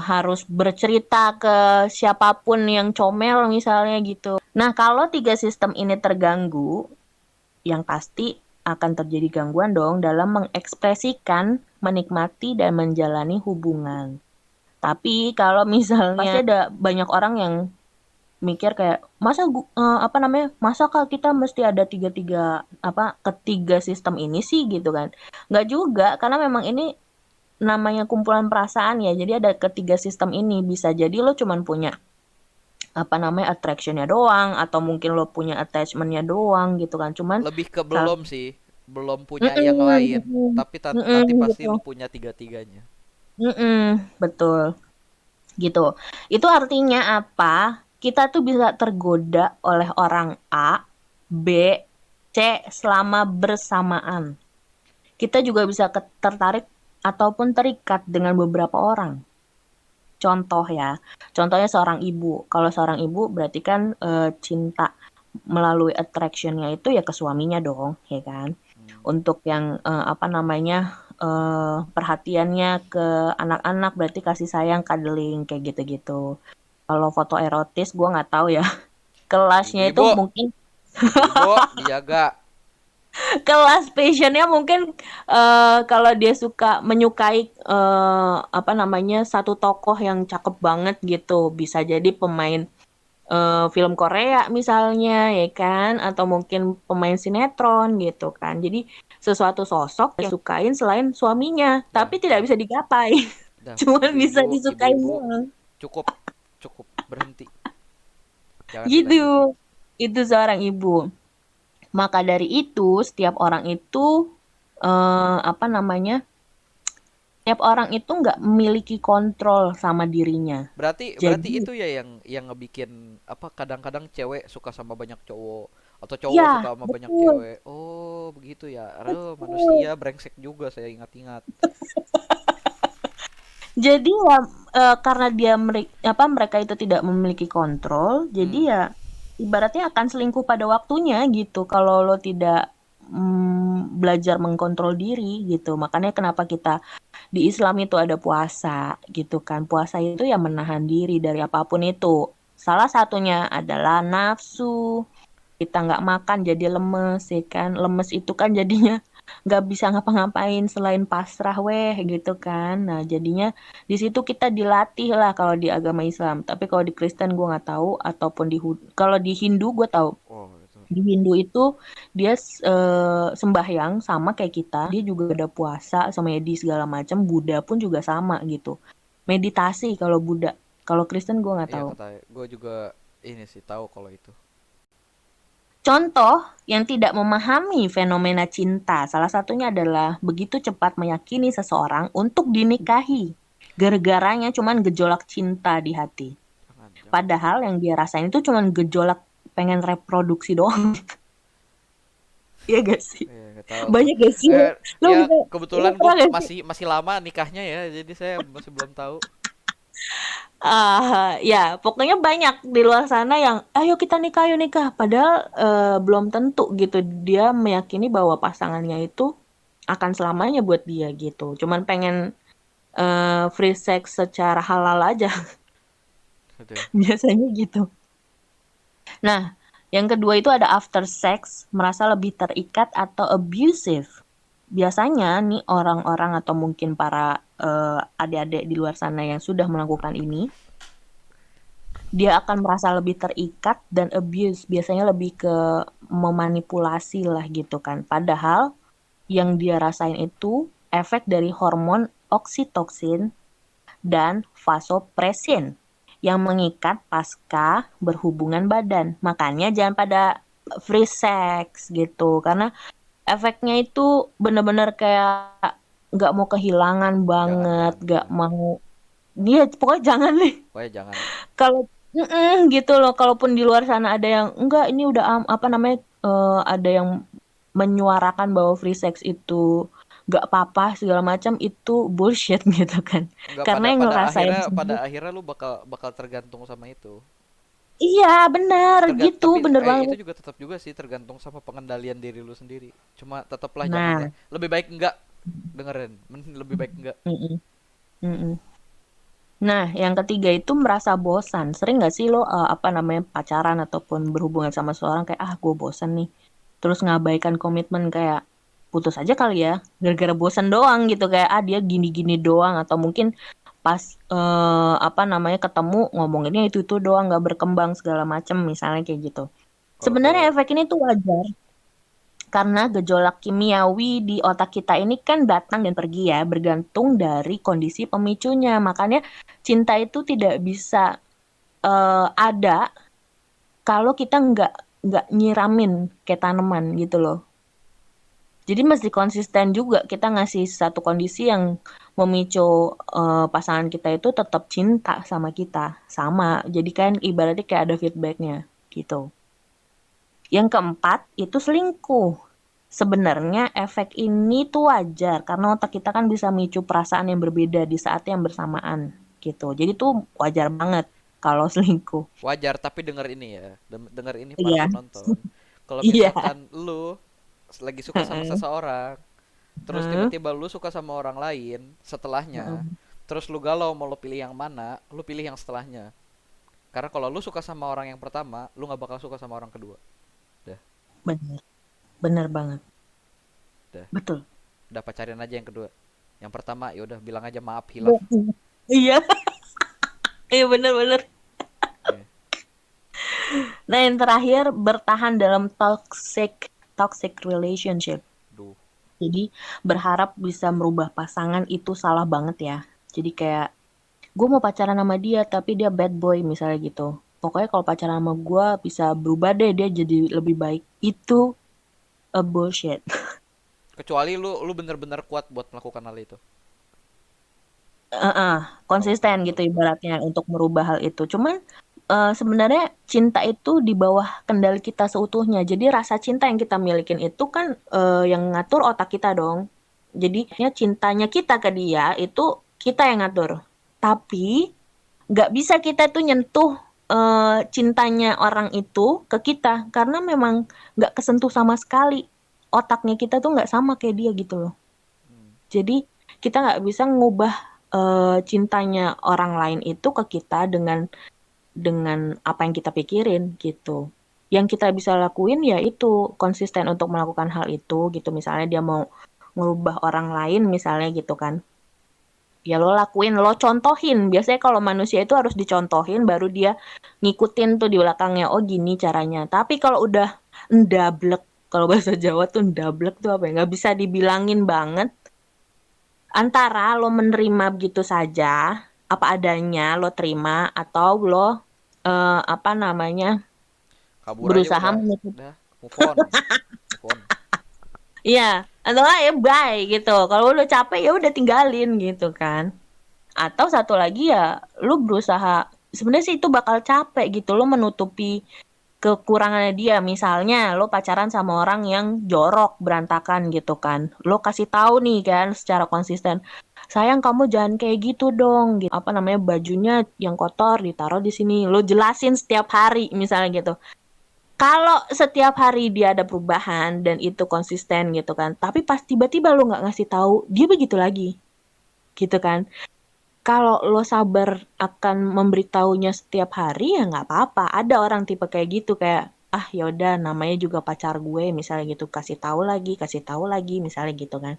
harus bercerita ke siapapun yang comel misalnya gitu. Nah, kalau tiga sistem ini terganggu, yang pasti akan terjadi gangguan dong dalam mengekspresikan, menikmati, dan menjalani hubungan. Tapi kalau misalnya pasti ada banyak orang yang mikir kayak masa apa namanya, masa kak kita mesti ada tiga-tiga apa, ketiga sistem ini sih gitu kan. Nggak juga, karena memang ini namanya kumpulan perasaan ya. Jadi ada ketiga sistem ini. Bisa jadi lo cuman punya apa namanya, attractionnya doang, atau mungkin lo punya attachmentnya doang gitu kan. Cuman Lebih ke salah. belum sih, belum punya yang Mm-mm, lain. mm-mm, Tapi mm-mm, nanti pasti gitu. lu punya tiga-tiganya. Betul gitu. Itu artinya apa? Kita tuh bisa tergoda oleh orang A, B, C selama bersamaan. Kita juga bisa tertarik ataupun terikat dengan beberapa orang. Contoh ya, contohnya seorang ibu. Kalau seorang ibu berarti kan cinta melalui attraction-nya itu ya ke suaminya dong, ya kan. Hmm. Untuk yang apa namanya, perhatiannya ke anak-anak berarti kasih sayang, cuddling kayak gitu-gitu. Kalau foto erotis gue nggak tahu ya. Kelasnya itu Ibu-ibu, mungkin ibu-ibu dijaga. kelas passionnya mungkin kalau dia menyukai apa namanya, satu tokoh yang cakep banget gitu, bisa jadi pemain film Korea misalnya ya kan, atau mungkin pemain sinetron gitu kan. Jadi sesuatu sosok yang disukain selain suaminya, Dah, tapi tidak dah, bisa digapai. dah. Cuman bisa Ibu-ibu, disukain ibu-ibu, doang. cukup, cukup, berhenti. Jangan Gitu. dilanjutin. Itu seorang ibu. Maka dari itu, setiap orang itu apa namanya? Setiap orang itu nggak memiliki kontrol sama dirinya. Berarti berarti Jadi, itu ya yang ngebikin apa, kadang-kadang cewek suka sama banyak cowok atau cowok suka ya, sama banyak betul, cewek. Oh, begitu ya. Aduh, betul. manusia brengsek juga saya ingat-ingat. Jadi ya karena mereka itu tidak memiliki kontrol, jadi Hmm. ya ibaratnya akan selingkuh pada waktunya gitu. Kalau lo tidak belajar mengkontrol diri gitu. Makanya kenapa kita di Islam itu ada puasa gitu kan. Puasa itu ya menahan diri dari apapun itu. Salah satunya adalah nafsu. Kita nggak makan jadi lemes ya kan. Lemes itu kan jadinya nggak bisa ngapa-ngapain selain pasrah weh gitu kan. Nah jadinya di situ kita dilatih lah kalau di agama Islam. Tapi kalau di Kristen gue nggak tahu, ataupun kalau di Hindu gue tahu. Oh, itu. Di Hindu itu dia sembahyang sama kayak kita. Dia juga ada puasa, semedi segala macam. Buddha pun juga sama gitu. Meditasi kalau Buddha. Kalau Kristen gue nggak Iya tahu. kata gue juga ini sih tahu kalau itu. Contoh yang tidak memahami fenomena cinta, salah satunya adalah begitu cepat meyakini seseorang untuk dinikahi. Gara-garanya cuman gejolak cinta di hati. Jangan. Padahal yang dia rasain itu cuman gejolak pengen reproduksi doang. Iya gak sih? Nggak tahu tuh. Banyak gak sih? Lo Ya bisa, lo kebetulan gue pernah gak sih? masih lama nikahnya ya, jadi saya masih belum tahu. Ya, pokoknya banyak di luar sana yang ayo kita nikah, ayo nikah. Padahal belum tentu gitu dia meyakini bahwa pasangannya itu akan selamanya buat dia gitu. Cuman pengen free sex secara halal aja Gitu ya. biasanya gitu. Nah, yang kedua itu ada after sex, merasa lebih terikat atau abusive. Biasanya nih orang-orang atau mungkin para adik-adik di luar sana yang sudah melakukan ini, dia akan merasa lebih terikat dan abuse. Biasanya lebih ke memanipulasi lah gitu kan. Padahal yang dia rasain itu efek dari hormon oksitoksin dan vasopresin yang mengikat pasca berhubungan badan. Makanya jangan pada free sex gitu. Karena efeknya itu bener-bener kayak nggak mau kehilangan Jangan banget, jangan nggak jangan. mau. Dia pokoknya jangan nih. Pokoknya jangan. Kalau gitu loh, kalaupun di luar sana ada yang enggak ini udah apa namanya ada yang menyuarakan bahwa free sex itu nggak apa-apa segala macam, itu bullshit gitu kan. Enggak, Karena pada yang ngerasain pada sendiri. akhirnya lu bakal tergantung sama itu. Iya, benar gitu, Tapi bener itu banget. juga tetap juga sih tergantung sama pengendalian diri lu sendiri. Cuma tetaplah janganlah. Nah, Lebih baik enggak, dengerin. Lebih baik enggak. mm-mm, mm-mm. Nah, yang ketiga itu merasa bosan. Sering nggak sih lo apa namanya pacaran ataupun berhubungan sama seseorang kayak gue bosan nih. Terus ngabaikan komitmen kayak putus aja kali ya, gara-gara bosan doang gitu kayak dia gini-gini doang, atau mungkin pas apa namanya ketemu ngomonginnya itu doang nggak berkembang segala macem misalnya kayak gitu. Kalau Sebenarnya kalau efek ini tuh wajar karena gejolak kimiawi di otak kita ini kan datang dan pergi ya, bergantung dari kondisi pemicunya. Makanya cinta itu tidak bisa ada kalau kita nggak nyiramin kayak tanaman gitu loh. Jadi mesti konsisten juga kita ngasih satu kondisi yang memicu pasangan kita itu tetap cinta sama kita. Sama, jadi kan ibaratnya kayak ada feedbacknya gitu. Yang keempat itu selingkuh. Sebenarnya efek ini tuh wajar karena otak kita kan bisa memicu perasaan yang berbeda di saat yang bersamaan gitu. Jadi tuh wajar banget kalau selingkuh. wajar, tapi denger ini ya. Denger ini para Iya, penonton. Kalau iya. misalkan lu lagi suka sama Heeh, seseorang, terus heeh, tiba-tiba lu suka sama orang lain setelahnya, heeh. terus lu galau mau lu pilih yang mana, lu pilih yang setelahnya. Karena kalau lu suka sama orang yang pertama, lu nggak bakal suka sama orang kedua. Dah, Bener, bener banget. dah, Betul. udah pacarin aja yang kedua. Yang pertama ya udah bilang aja maaf hilaf. Iya, iya bener-bener. Ya. Nah, yang terakhir bertahan dalam toxic relationship. Duh, Jadi berharap bisa merubah pasangan itu salah banget ya. Jadi kayak gue mau pacaran sama dia tapi dia bad boy misalnya gitu. Pokoknya kalau pacaran sama gue bisa berubah deh, dia jadi lebih baik. Itu a bullshit. kecuali lu bener-bener kuat buat melakukan hal itu. Heeh, Kalau konsisten menurut gitu gua. ibaratnya untuk merubah hal itu. Cuman sebenarnya cinta itu di bawah kendali kita seutuhnya. Jadi rasa cinta yang kita milikin itu kan yang ngatur otak kita dong. Jadi cintanya kita ke dia itu kita yang ngatur. Tapi nggak bisa kita tuh nyentuh cintanya orang itu ke kita karena memang nggak kesentuh sama sekali otaknya kita tuh nggak sama kayak dia gitu loh. Hmm. Jadi kita nggak bisa ngubah cintanya orang lain itu ke kita dengan apa yang kita pikirin gitu. Yang kita bisa lakuin ya itu konsisten untuk melakukan hal itu gitu. Misalnya dia mau ngubah orang lain misalnya gitu kan. Ya lo lakuin, lo contohin. Biasanya kalau manusia itu harus dicontohin baru dia ngikutin tuh di belakangnya. Oh gini caranya. Tapi kalau udah ndablek, kalau bahasa Jawa tuh ndablek tuh apa ya? Nggak bisa dibilangin banget. Antara lo menerima begitu saja, apa adanya lo terima, atau lo apa namanya Kabur aja berusaha menutup. udah move on, move on. Iya, atau nggak ya bye gitu. Kalau lo capek ya udah tinggalin gitu kan. Atau satu lagi ya, lu berusaha, sebenarnya sih itu bakal capek gitu, lu menutupi kekurangannya dia. Misalnya, lo pacaran sama orang yang jorok, berantakan gitu kan. Lo kasih tahu nih kan secara konsisten, sayang kamu jangan kayak gitu dong. Gitu. Apa namanya, bajunya yang kotor ditaruh di sini. Lo jelasin setiap hari misalnya gitu. Kalau setiap hari dia ada perubahan dan itu konsisten gitu kan, tapi pas tiba-tiba lo nggak ngasih tahu, dia begitu lagi, gitu kan. Kalau lo sabar akan memberitahunya setiap hari ya nggak apa-apa. Ada orang tipe kayak gitu kayak ah yaudah namanya juga pacar gue misalnya gitu kasih tahu lagi misalnya gitu kan.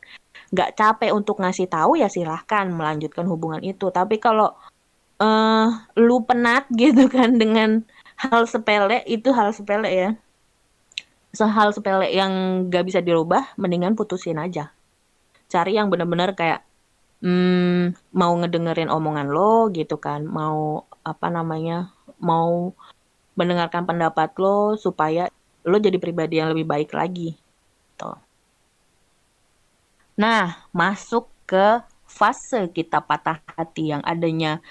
Nggak capek untuk ngasih tahu ya silahkan melanjutkan hubungan itu. Tapi kalau eh lu penat gitu kan dengan hal sepele itu hal sepele ya. Hal sepele yang nggak bisa dirubah mendingan putusin aja. Cari yang benar-benar kayak mau ngedengerin omongan lo gitu kan, mau apa namanya, mau mendengarkan pendapat lo supaya lo jadi pribadi yang lebih baik lagi, gitu. Nah, masuk ke fase kita patah hati yang adanya,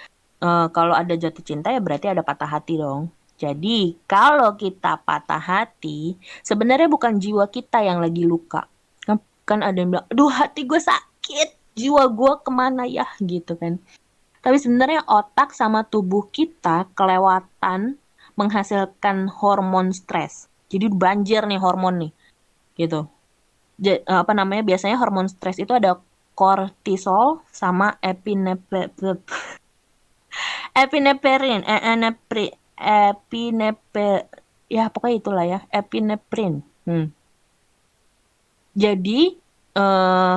kalau ada jatuh cinta ya berarti ada patah hati dong. Jadi, kalau kita patah hati, sebenarnya bukan jiwa kita yang lagi luka. Kan ada yang bilang, aduh hati gue sakit, jiwa gue kemana ya gitu kan. Tapi sebenarnya otak sama tubuh kita kelewatan menghasilkan hormon stres. Jadi banjir nih hormon nih, gitu. Apa namanya? Biasanya hormon stres itu ada kortisol sama epinephrine, ya pokoknya itulah ya, epinephrine. Jadi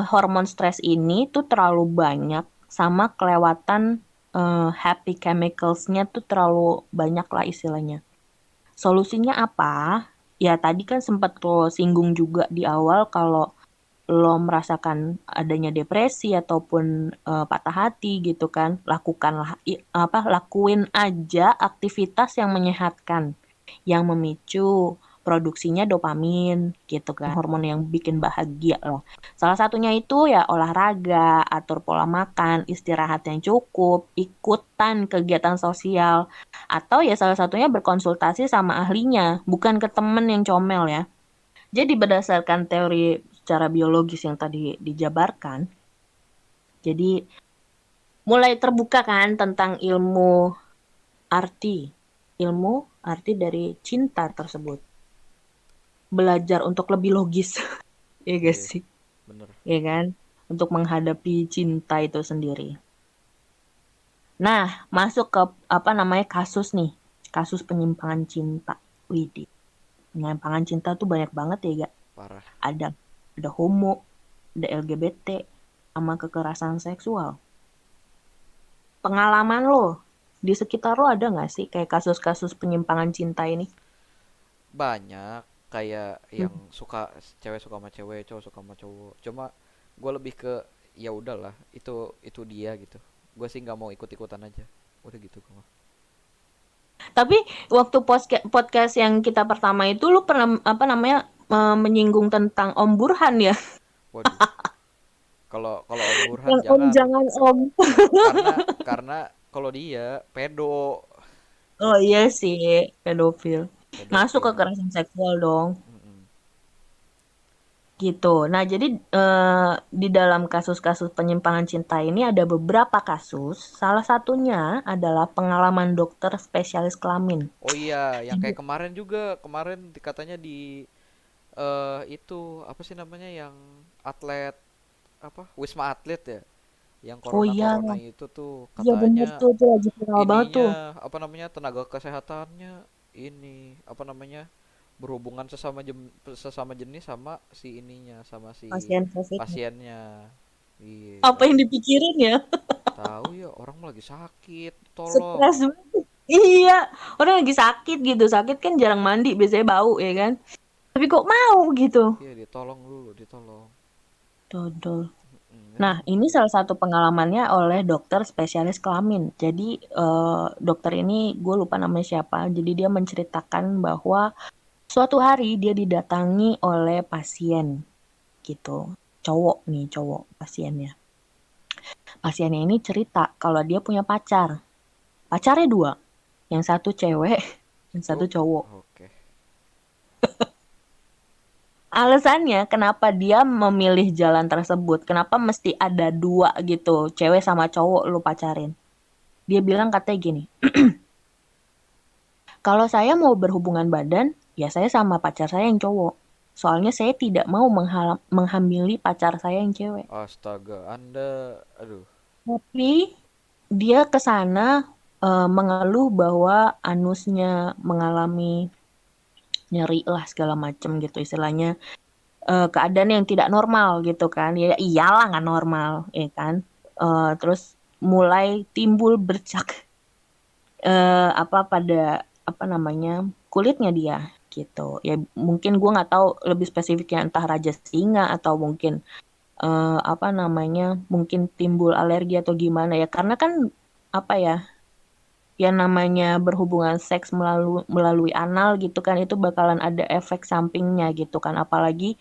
hormon stres ini tuh terlalu banyak sama kelewatan happy chemicals-nya tuh terlalu banyak lah istilahnya. Solusinya apa? Ya tadi kan sempat lo singgung juga di awal kalau lo merasakan adanya depresi ataupun patah hati gitu kan, lakuin aja aktivitas yang menyehatkan, yang memicu produksinya dopamin gitu kan, hormon yang bikin bahagia loh. Salah satunya itu ya olahraga, atur pola makan, istirahat yang cukup, ikutan kegiatan sosial, atau ya salah satunya berkonsultasi sama ahlinya, bukan ke temen yang comel ya. Jadi berdasarkan teori secara biologis yang tadi dijabarkan, jadi mulai terbuka kan tentang ilmu arti dari cinta tersebut. Belajar untuk lebih logis, ya guys Iya, sih, bener. ya kan, untuk menghadapi cinta itu sendiri. Nah, masuk ke apa namanya kasus nih, kasus penyimpangan cinta. Widih, penyimpangan cinta tuh banyak banget ya, gak? Parah. Ada homo, ada LGBT, sama kekerasan seksual. Pengalaman lo di sekitar lo ada nggak sih kayak kasus-kasus penyimpangan cinta ini? Banyak kayak yang Hmm. cewek suka sama cewek, cowok suka sama cowok. Cuma gue lebih ke ya udahlah, itu dia gitu. Gue sih nggak mau ikut-ikutan aja. Udah gitu gue. Tapi waktu podcast yang kita pertama itu lu pernah apa namanya menyinggung tentang Om Burhan ya? Waduh. Kalau kalau Om Burhan Yang Om jangan, jangan Om. karena kalau dia pedo Oh iya itu, sih, pedofil. Masuk pedofil. kekerasan seksual dong. Mm-mm. Gitu. Nah, jadi di dalam kasus-kasus penyimpangan cinta ini ada beberapa kasus. Salah satunya adalah pengalaman dokter spesialis kelamin. Oh iya, yang Jadi, kayak kemarin juga, kemarin katanya di itu apa sih namanya yang atlet apa Wisma Atlet ya, yang Oh corona iya, corona itu tuh iya bener katanya tuh lagi viral banget tuh. ininya apa namanya tenaga kesehatannya ini apa namanya berhubungan sesama jenis sama si ininya sama si Pasien COVID. pasiennya. Iya Apa kan yang dipikirin ya? tahu ya orang lagi sakit tolong. Stres banget. Iya, orang lagi sakit gitu. Sakit kan jarang mandi, biasanya bau ya kan. Tapi kok mau gitu. Iya ditolong dulu ditolong. Dodol. Nah, Memang ini salah satu pengalamannya oleh dokter spesialis kelamin. Jadi, dokter ini gue lupa namanya siapa. Jadi dia menceritakan bahwa suatu hari dia didatangi oleh pasien gitu. Cowok nih, cowok pasiennya. Pasiennya ini cerita kalau dia punya pacar. Pacarnya dua. Yang satu cewek, yang satu oh cowok. oke. Alasannya kenapa dia memilih jalan tersebut, kenapa mesti ada dua gitu, cewek sama cowok lu pacarin. Dia bilang katanya gini, kalau saya mau berhubungan badan, ya saya sama pacar saya yang cowok. Soalnya saya tidak mau menghamili pacar saya yang cewek. Astaga anda aduh. Tapi dia ke sana mengeluh bahwa anusnya mengalami nyeri lah segala macem gitu istilahnya. Keadaan yang tidak normal gitu kan, ya iyalah nggak normal ya kan. Terus mulai timbul bercak apa pada apa namanya kulitnya dia gitu ya, mungkin gue nggak tahu lebih spesifiknya entah raja singa atau mungkin apa namanya mungkin timbul alergi atau gimana ya, karena kan apa ya, yang namanya berhubungan seks melalui anal gitu kan itu bakalan ada efek sampingnya gitu kan, apalagi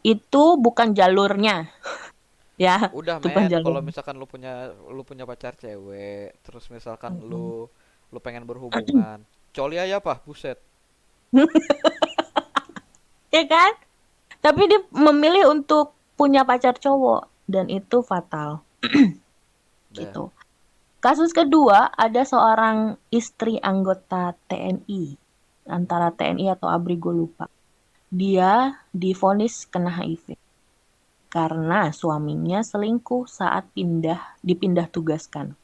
itu bukan jalurnya ya, Udah itu bukan men, jalur. kalau misalkan lu punya pacar cewek, terus misalkan Mm-mm. lu pengen berhubungan, coli aja apa? Buset. Ya kan, tapi dia memilih untuk punya pacar cowok dan itu fatal Dah. gitu. Kasus kedua ada seorang istri anggota TNI, antara TNI atau ABRI gue lupa. Dia divonis kena HIV karena suaminya selingkuh saat dipindah tugaskan.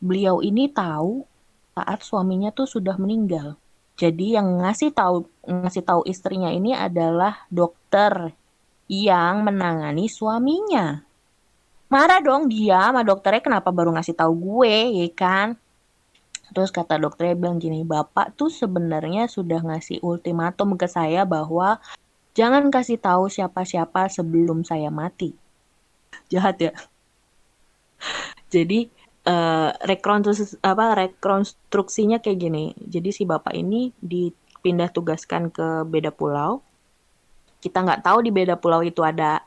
Beliau ini tahu saat suaminya tuh sudah meninggal. Jadi yang ngasih tahu istrinya ini adalah dokter yang menangani suaminya. Marah dong dia sama dokternya, kenapa baru ngasih tahu gue, ya kan? Terus kata dokternya bilang gini, Bapak tuh sebenarnya sudah ngasih ultimatum ke saya bahwa jangan kasih tahu siapa-siapa sebelum saya mati. Jahat ya. Jadi rekonstruksinya kayak gini. Jadi si bapak ini dipindah tugaskan ke beda pulau. Kita nggak tahu di beda pulau itu ada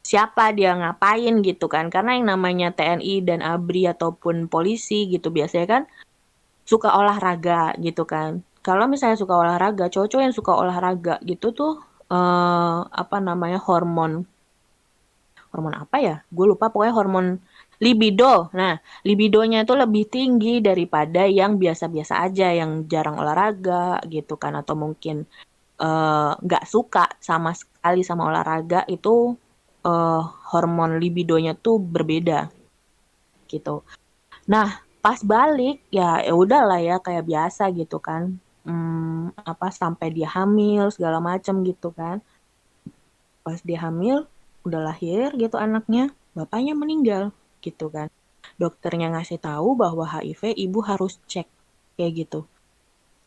siapa, dia ngapain gitu kan. Karena yang namanya TNI dan ABRI ataupun polisi gitu biasanya kan suka olahraga gitu kan. Kalau misalnya suka olahraga, cowok-cowok yang suka olahraga gitu tuh apa namanya hormon hormon apa ya? Gue lupa, pokoknya hormon libido. Nah, libidonya itu lebih tinggi daripada yang biasa-biasa aja, yang jarang olahraga gitu kan, atau mungkin nggak suka sama sekali sama olahraga itu hormon libidonya tuh berbeda gitu. Nah, pas balik ya udahlah ya kayak biasa gitu kan. Apa sampai dia hamil segala macem gitu kan. Pas dia hamil udah lahir gitu anaknya, bapaknya meninggal gitu kan. Dokternya ngasih tahu bahwa HIV ibu harus cek kayak gitu.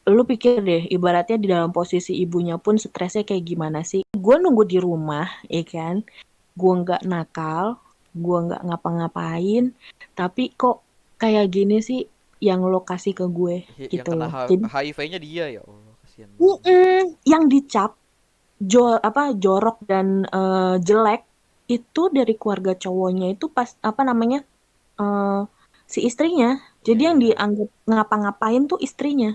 Lu pikir deh, ibaratnya di dalam posisi ibunya pun stresnya kayak gimana sih? Gue nunggu di rumah, ya kan? Gue nggak nakal, gue nggak ngapa-ngapain, tapi kok kayak gini sih yang lo kasih ke gue Yang gitu kena loh. Jadi HIV-nya dia ya Allah, kasihan banget. yang dicap jorok dan jelek itu dari keluarga cowoknya itu pas apa namanya eh, si istrinya. Iya Jadi yang iya. dianggap ngapa-ngapain tuh istrinya,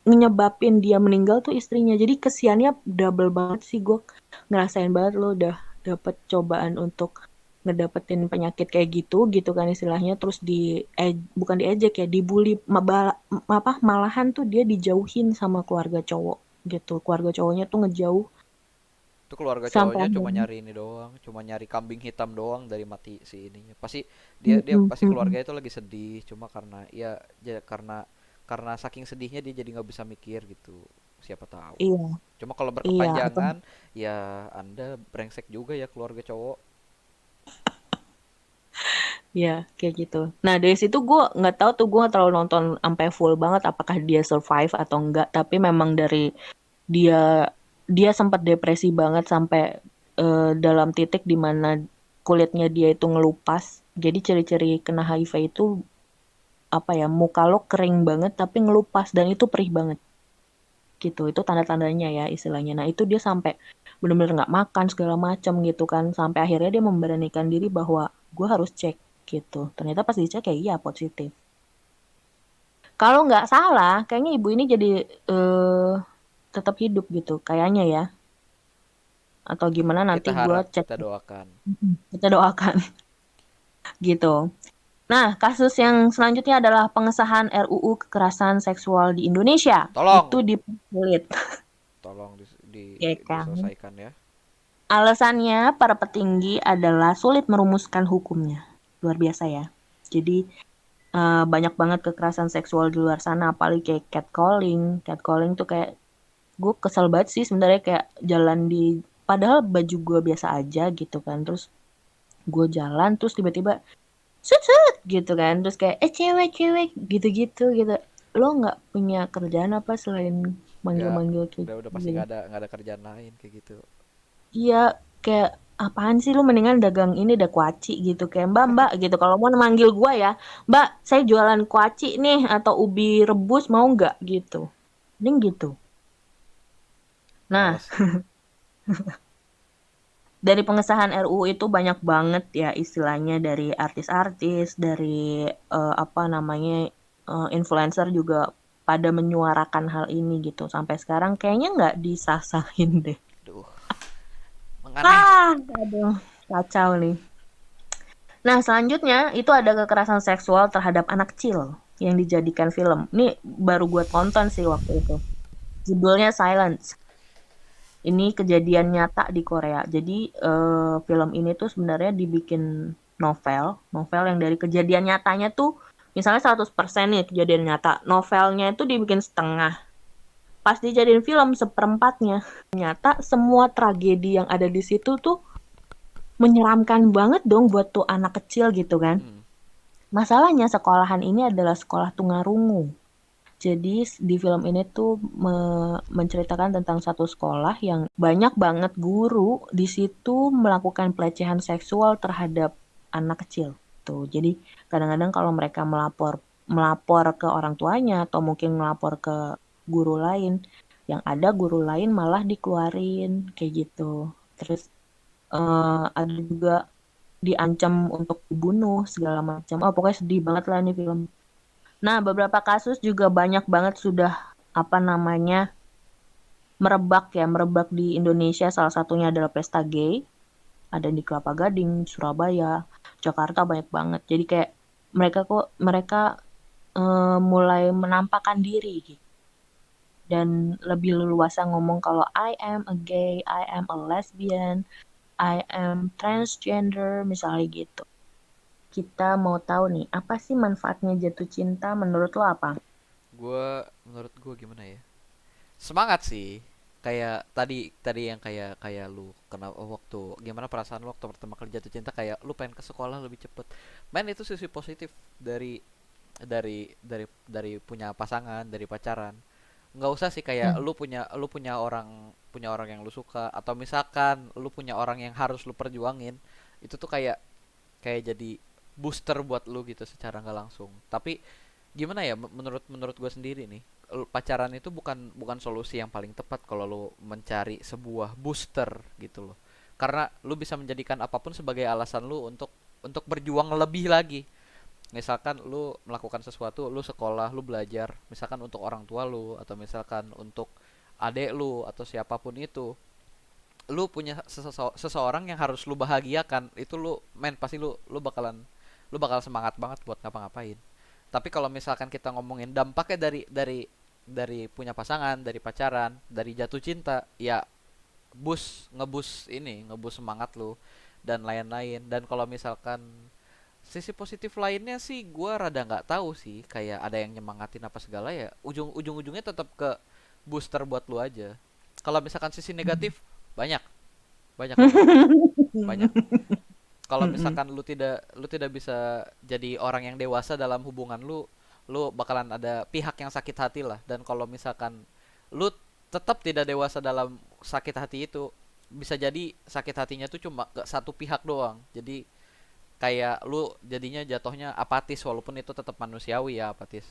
nyebabin dia meninggal tuh istrinya. Jadi kesiannya double banget sih, gue ngerasain banget lo udah dapet cobaan untuk ngedapetin penyakit kayak gitu gitu kan istilahnya, terus bukan diejek ya, dibully, apa malahan tuh dia dijauhin sama keluarga cowok gitu. Keluarga cowoknya tuh ngejauh Itu keluarga sampai cowoknya cuma akhirnya. nyari ini doang, cuma nyari kambing hitam doang dari mati si ininya. Pasti dia dia Mm-mm, pasti mm-mm. keluarga itu lagi sedih, cuma karena karena saking sedihnya dia jadi nggak bisa mikir gitu. Siapa tahu. Iya, Cuma kalau iya, atau berkepanjangan, ya Anda brengsek juga ya keluarga cowok. ya kayak gitu. Nah dari situ gue nggak tahu tuh, gue nggak terlalu nonton sampai full banget apakah dia survive atau enggak. Tapi memang dari dia dia sempat depresi banget sampai dalam titik dimana kulitnya dia itu ngelupas. Jadi ciri-ciri kena HIV itu apa ya, muka lo kering banget tapi ngelupas dan itu perih banget gitu. Itu tanda-tandanya ya istilahnya. Nah itu dia sampai bener-bener nggak makan segala macam gitu kan, sampai akhirnya dia memberanikan diri bahwa gue harus cek gitu. Ternyata pas dicek ya iya positif. Kalau nggak salah kayaknya ibu ini jadi eh tetap hidup gitu kayaknya ya, atau gimana nanti Kita gue harap, cek. kita doakan. Kita doakan gitu. Nah, kasus yang selanjutnya adalah pengesahan RUU kekerasan seksual di Indonesia. Itu Tolong, dipersulit, tolong ya kan? diselesaikan ya. Alasannya para petinggi adalah sulit merumuskan hukumnya. Luar biasa ya. Jadi banyak banget kekerasan seksual di luar sana, apalagi kayak catcalling. Catcalling tuh kayak gue kesel banget sih sebenarnya, kayak jalan di padahal baju gue biasa aja gitu kan. Terus gue jalan terus tiba-tiba sut sut gitu kan, terus kayak cewek cewek gitu-gitu gitu. Lo nggak punya kerjaan apa selain Nggak, manggil-manggil kayak udah gitu pasti gitu? nggak ada kerjaan lain kayak gitu. Iya, kayak apaan sih, lu mendingan dagang ini dah kuaci gitu, kayak mbak mbak gitu kalau mau manggil gua ya, mbak saya jualan kuaci nih atau ubi rebus mau nggak gitu, mending gitu. Nah, Males sih. dari pengesahan RUU itu banyak banget ya istilahnya, dari artis-artis, dari apa namanya, influencer juga pada menyuarakan hal ini gitu. Sampai sekarang kayaknya nggak disah-sahin deh. Duh, menganeh. Aduh, kacau nih. Nah, selanjutnya itu ada kekerasan seksual terhadap anak kecil yang dijadikan film. Ini baru gue tonton sih waktu itu. Judulnya Silence. Ini kejadian nyata di Korea. Jadi film ini tuh sebenarnya dibikin novel, novel yang dari kejadian nyatanya tuh misalnya 100% nih kejadian nyata. Novelnya itu dibikin setengah. Pas dijadiin film seperempatnya. Ternyata semua tragedi yang ada di situ tuh menyeramkan banget dong buat tuh anak kecil gitu kan. Hmm. Masalahnya sekolahan ini adalah sekolah tunarungu. Jadi di film ini tuh menceritakan tentang satu sekolah yang banyak banget guru di situ melakukan pelecehan seksual terhadap anak kecil. Tuh, jadi kadang-kadang kalau mereka melapor melapor ke orang tuanya atau mungkin melapor ke guru lain, yang ada guru lain malah dikeluarin kayak gitu. Terus ada juga diancam untuk dibunuh segala macam. Oh, pokoknya sedih banget lah nih film. Nah, beberapa kasus juga banyak banget sudah apa namanya merebak di Indonesia. Salah satunya adalah pesta gay. Ada di Kelapa Gading, Surabaya, Jakarta banyak banget. Jadi kayak mereka mulai menampakkan diri gitu. Dan lebih leluasa ngomong kalau I am a gay, I am a lesbian, I am transgender, misalnya gitu. Kita mau tahu nih, apa sih manfaatnya jatuh cinta menurut lo apa? Menurut gue gimana ya? Semangat sih. Kayak tadi tadi yang kayak kayak lu kena waktu gimana perasaan lu waktu pertama kali jatuh cinta, kayak lu pengen ke sekolah lebih cepet. Men, itu sisi positif dari punya pasangan, dari pacaran. Nggak usah sih kayak Hmm. lu punya orang yang lu suka, atau misalkan lu punya orang yang harus lu perjuangin. Itu tuh kayak kayak jadi booster buat lu gitu secara nggak langsung. Tapi gimana ya, menurut menurut gue sendiri nih, pacaran itu bukan bukan solusi yang paling tepat kalau lu mencari sebuah booster gitu loh, karena lu bisa menjadikan apapun sebagai alasan lu untuk berjuang lebih lagi. Misalkan lu melakukan sesuatu, lu sekolah, lu belajar, misalkan untuk orang tua lu, atau misalkan untuk adek lu atau siapapun itu, lu punya seseorang yang harus lu bahagiakan, itu pasti lu bakal semangat banget buat ngapa-ngapain. Tapi kalau misalkan kita ngomongin dampaknya dari dari punya pasangan, dari pacaran, dari jatuh cinta, ya ngebus ini, ngebus semangat lu dan lain-lain. Dan kalau misalkan sisi positif lainnya sih gua rada nggak tahu sih, kayak ada yang nyemangatin apa segala ya, ujungnya tetap ke booster buat lu aja. Kalau misalkan sisi negatif, banyak banyak banget, banyak. Kalau Mm-mm. misalkan lu tidak bisa jadi orang yang dewasa dalam hubungan lu, lu bakalan ada pihak yang sakit hati lah. Dan kalau misalkan lu tetap tidak dewasa dalam sakit hati itu, bisa jadi sakit hatinya tuh cuma ke satu pihak doang. Jadi kayak lu jadinya jatuhnya apatis, walaupun itu tetap manusiawi ya apatis.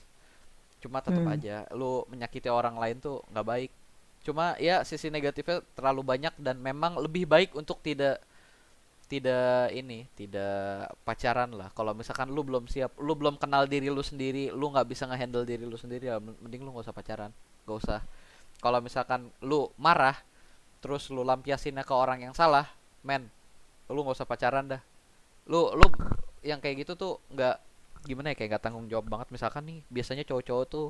Cuma tetap Hmm. aja lu menyakiti orang lain tuh nggak baik. Cuma ya sisi negatifnya terlalu banyak, dan memang lebih baik untuk tidak tidak ini tidak pacaran lah. Kalau misalkan lu belum siap, lu belum kenal diri lu sendiri, lu nggak bisa ngehandle diri lu sendiri ya, mending lu nggak usah pacaran, nggak usah. Kalau misalkan lu marah terus lu lampiasinnya ke orang yang salah, men, lu nggak usah pacaran dah. Lu yang kayak gitu tuh nggak, gimana ya, kayak nggak tanggung jawab banget. Misalkan nih biasanya cowok-cowok tuh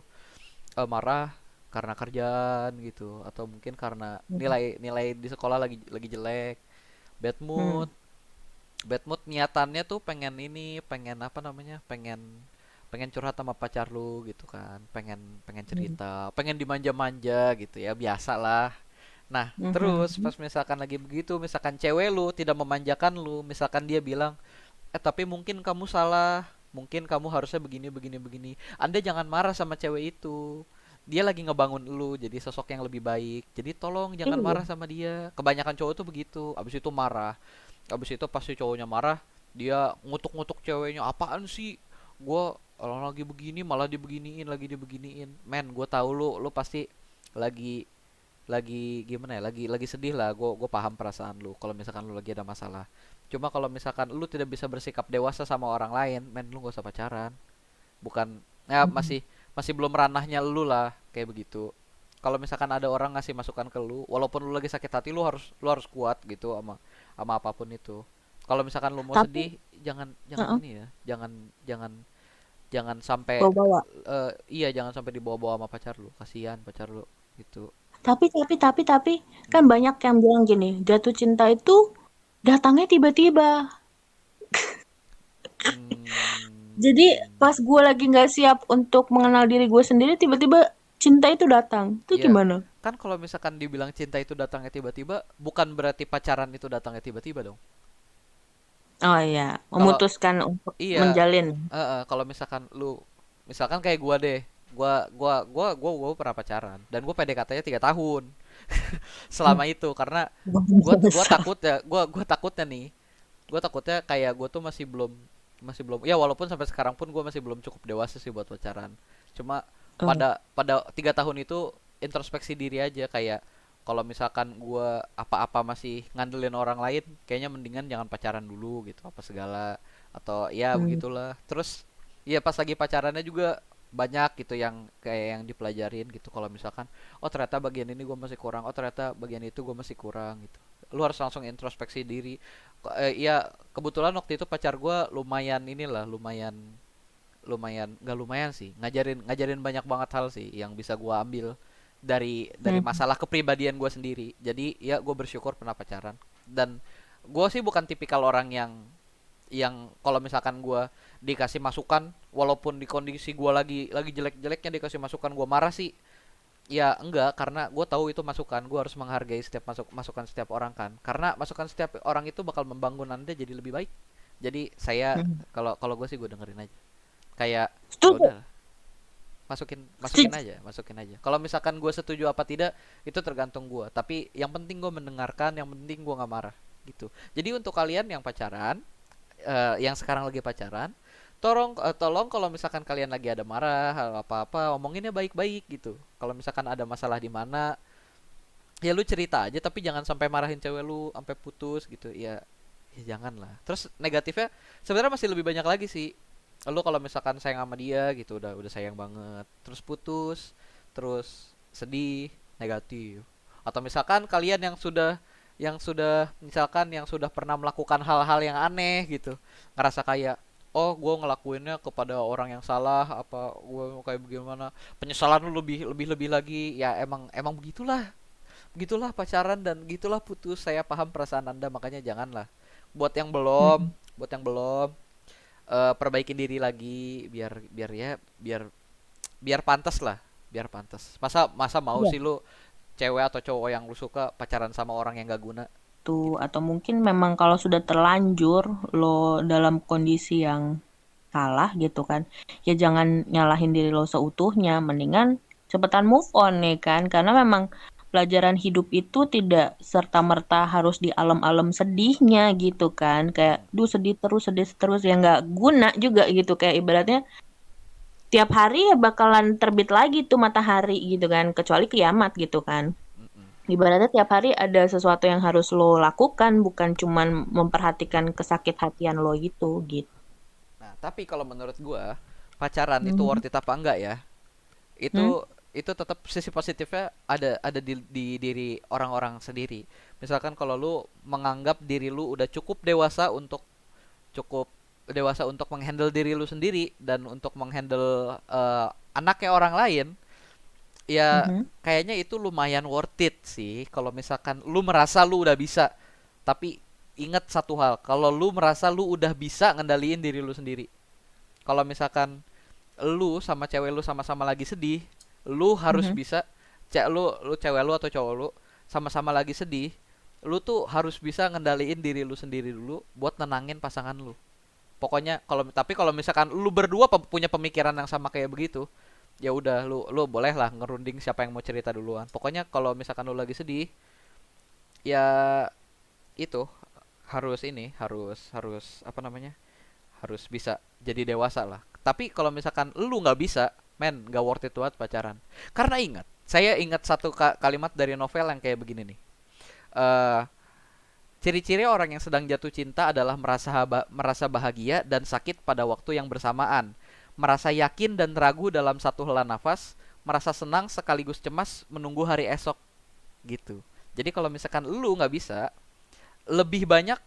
marah karena kerjaan gitu, atau mungkin karena Hmm. nilai nilai di sekolah lagi jelek, bad Hmm. mood. Bad mood niatannya tuh pengen ini, pengen apa namanya, pengen pengen curhat sama pacar lu gitu kan, pengen pengen Hmm. cerita, pengen dimanja-manja gitu ya, biasa lah. Nah, terus Mhm. pas misalkan lagi begitu, misalkan cewek lu tidak memanjakan lu, misalkan dia bilang, tapi mungkin kamu salah, mungkin kamu harusnya begini begini begini. Anda jangan marah sama cewek itu. Dia lagi ngebangun lu jadi sosok yang lebih baik. Jadi tolong jangan Iya. marah sama dia. Kebanyakan cowok tuh begitu. Abis itu marah. Abis itu pasti cowoknya marah, dia ngutuk-ngutuk ceweknya, apaan sih, gua orang lagi begini malah dibeginiin, lagi dibeginiin. Men, gue tahu lu pasti lagi gimana ya, lagi sedih lah. Gue paham perasaan lu kalau misalkan lu lagi ada masalah. Cuma kalau misalkan lu tidak bisa bersikap dewasa sama orang lain, men, lu gak usah pacaran. Bukan, ya Mhm. masih masih belum ranahnya lu lah kayak begitu. Kalau misalkan ada orang ngasih masukan ke lu, walaupun lu lagi sakit hati, lu harus kuat gitu sama sama apapun itu. Kalau misalkan lu mau Tapi sedih, jangan jangan heeh, ini ya, jangan jangan jangan sampai bawa-bawa. iya, jangan sampai dibawa-bawa sama pacar lu. Kasihan pacar lu gitu. Tapi kan Hmm. banyak yang bilang gini, jatuh cinta itu datangnya tiba-tiba. Jadi Hmm. pas gue lagi nggak siap untuk mengenal diri gue sendiri, tiba-tiba cinta itu datang. Itu Iya, gimana? kan kalau misalkan dibilang cinta itu datangnya tiba-tiba, bukan berarti pacaran itu datangnya tiba-tiba dong. Oh iya, Kalau memutuskan untuk iya, menjalin. kalau misalkan lu, misalkan kayak gua deh, gua pernah pacaran dan gua PDKT-nya 3 tahun selama itu, karena Luar gua biasa. takutnya, gua takutnya nih, gua takutnya kayak gua tuh masih belum ya, walaupun sampai sekarang pun gua masih belum cukup dewasa sih buat pacaran. Cuma Oh. pada pada 3 tahun itu introspeksi diri aja, kayak kalau misalkan gua apa-apa masih ngandelin orang lain, kayaknya mendingan jangan pacaran dulu gitu, apa segala, atau ya Hmm. begitulah. Terus ya pas lagi pacarannya juga banyak gitu yang kayak yang dipelajarin gitu. Kalau misalkan, oh ternyata bagian ini gue masih kurang, oh ternyata bagian itu gue masih kurang gitu, lu harus langsung introspeksi diri. Ya kebetulan waktu itu pacar gue lumayan inilah, lumayan lumayan nggak lumayan sih, ngajarin ngajarin banyak banget hal sih yang bisa gue ambil dari Hmm. masalah kepribadian gue sendiri. Jadi ya gue bersyukur pernah pacaran. Dan gue sih bukan tipikal orang yang kalau misalkan gue dikasih masukan, walaupun di kondisi gue lagi jelek-jeleknya dikasih masukan, gue marah sih. Ya enggak, karena gue tahu itu masukan, gue harus menghargai setiap masukan setiap orang kan, karena masukan setiap orang itu bakal membangun anda jadi lebih baik. Jadi saya, Hmm. kalau kalau gue sih gue dengerin aja, kayak ya Setuju. udah, masukin masukin Setuju. aja masukin aja. Kalau misalkan gue setuju apa tidak, itu tergantung gue, tapi yang penting gue mendengarkan, yang penting gue nggak marah gitu. Jadi untuk kalian yang pacaran, yang sekarang lagi pacaran, tolong kalau misalkan kalian lagi ada marah hal apa-apa, omonginnya baik-baik gitu. Kalau misalkan ada masalah di mana, ya lu cerita aja, tapi jangan sampai marahin cewek lu sampai putus gitu ya. Ya jangan lah. Terus negatifnya sebenarnya masih lebih banyak lagi sih. Lu kalau misalkan sayang sama dia gitu, udah sayang banget, terus putus, terus sedih, negatif. Atau misalkan kalian yang sudah misalkan yang sudah pernah melakukan hal-hal yang aneh gitu, ngerasa kayak, oh gue ngelakuinnya kepada orang yang salah, apa gue kayak bagaimana, penyesalan lu lebih lebih lebih lagi. Ya emang emang begitulah, begitulah pacaran dan gitulah putus. Saya paham perasaan anda, makanya janganlah. Buat yang belum, Mm-mm. buat yang belum, perbaikin diri lagi, biar biar ya biar biar pantas lah, biar pantas. Masa masa mau Iya. sih lu cewek atau cowok yang lu suka pacaran sama orang yang gak guna Tuh, gitu. atau mungkin memang kalau sudah terlanjur lo dalam kondisi yang salah gitu kan, ya jangan nyalahin diri lo seutuhnya, mendingan cepetan move on nih kan, karena memang pelajaran hidup itu tidak serta-merta harus di alam-alam sedihnya gitu kan, kayak Hmm. duh sedih terus ya nggak guna juga gitu, kayak ibaratnya tiap hari ya bakalan terbit lagi tuh matahari gitu kan, kecuali kiamat gitu kan. Mm-mm. Ibaratnya tiap hari ada sesuatu yang harus lo lakukan, bukan cuman memperhatikan kesakit hatian lo gitu. Nah, tapi kalau menurut gua pacaran itu Mhm. worth it apa enggak ya? Hmm? Itu tetap sisi positifnya ada di diri orang-orang sendiri. Misalkan kalau lu menganggap diri lu udah cukup dewasa untuk menghandle diri lu sendiri dan untuk menghandle anaknya orang lain, ya Mhm. kayaknya itu lumayan worth it sih. Kalau misalkan lu merasa lu udah bisa, tapi ingat satu hal, kalau lu merasa lu udah bisa ngendaliin diri lu sendiri. Kalau misalkan lu sama cewek lu sama-sama lagi sedih, lu harus Mhm. bisa, lu cewek lu atau cowok lu sama-sama lagi sedih, lu tuh harus bisa ngendaliin diri lu sendiri dulu buat nenangin pasangan lu. Pokoknya kalau misalkan lu berdua punya pemikiran yang sama kayak begitu, ya udah lu boleh lah ngerunding siapa yang mau cerita duluan. Pokoknya kalau misalkan lu lagi sedih, ya itu harus harus apa namanya? Harus bisa jadi dewasa lah. Tapi kalau misalkan lu nggak bisa, men, nggak worth it buat pacaran. Karena saya ingat satu kalimat dari novel yang kayak begini nih. Eh Ciri-ciri orang yang sedang jatuh cinta adalah merasa bahagia dan sakit pada waktu yang bersamaan, merasa yakin dan ragu dalam satu hela nafas, merasa senang sekaligus cemas menunggu hari esok gitu. Jadi kalau misalkan lu nggak bisa, lebih banyak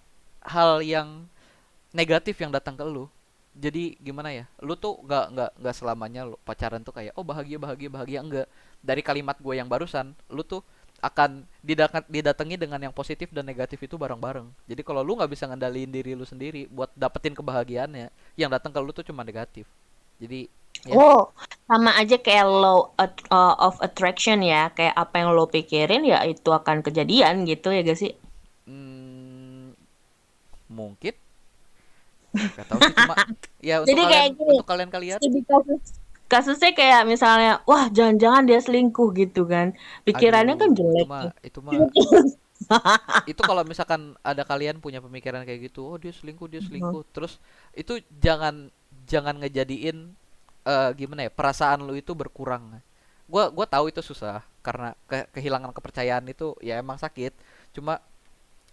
hal yang negatif yang datang ke lu. Jadi gimana ya? Lu tuh nggak selamanya lu pacaran tuh kayak oh bahagia bahagia bahagia, enggak. Dari kalimat gue yang barusan, lu tuh akan didatangi dengan yang positif dan negatif itu bareng-bareng. Jadi kalau lu nggak bisa ngendaliin diri lu sendiri buat dapetin kebahagiaannya, yang datang ke lu tuh cuma negatif. Jadi ya, Oh, sama aja kayak of attraction ya, kayak apa yang lo pikirin ya itu akan kejadian gitu ya gak sih? hmm, mungkin nggak tahu sih, cuma ya Jadi kayak gini, untuk kalian kalian, studi kasusnya kayak misalnya, wah jangan-jangan dia selingkuh gitu kan, pikirannya kan aduh, jelek tuh. itu mah itu kalau misalkan ada kalian punya pemikiran kayak gitu, oh dia selingkuh, terus itu jangan jangan ngejadiin gimana ya, perasaan lu itu berkurang. Gua tahu itu susah karena kehilangan kepercayaan itu ya emang sakit. Cuma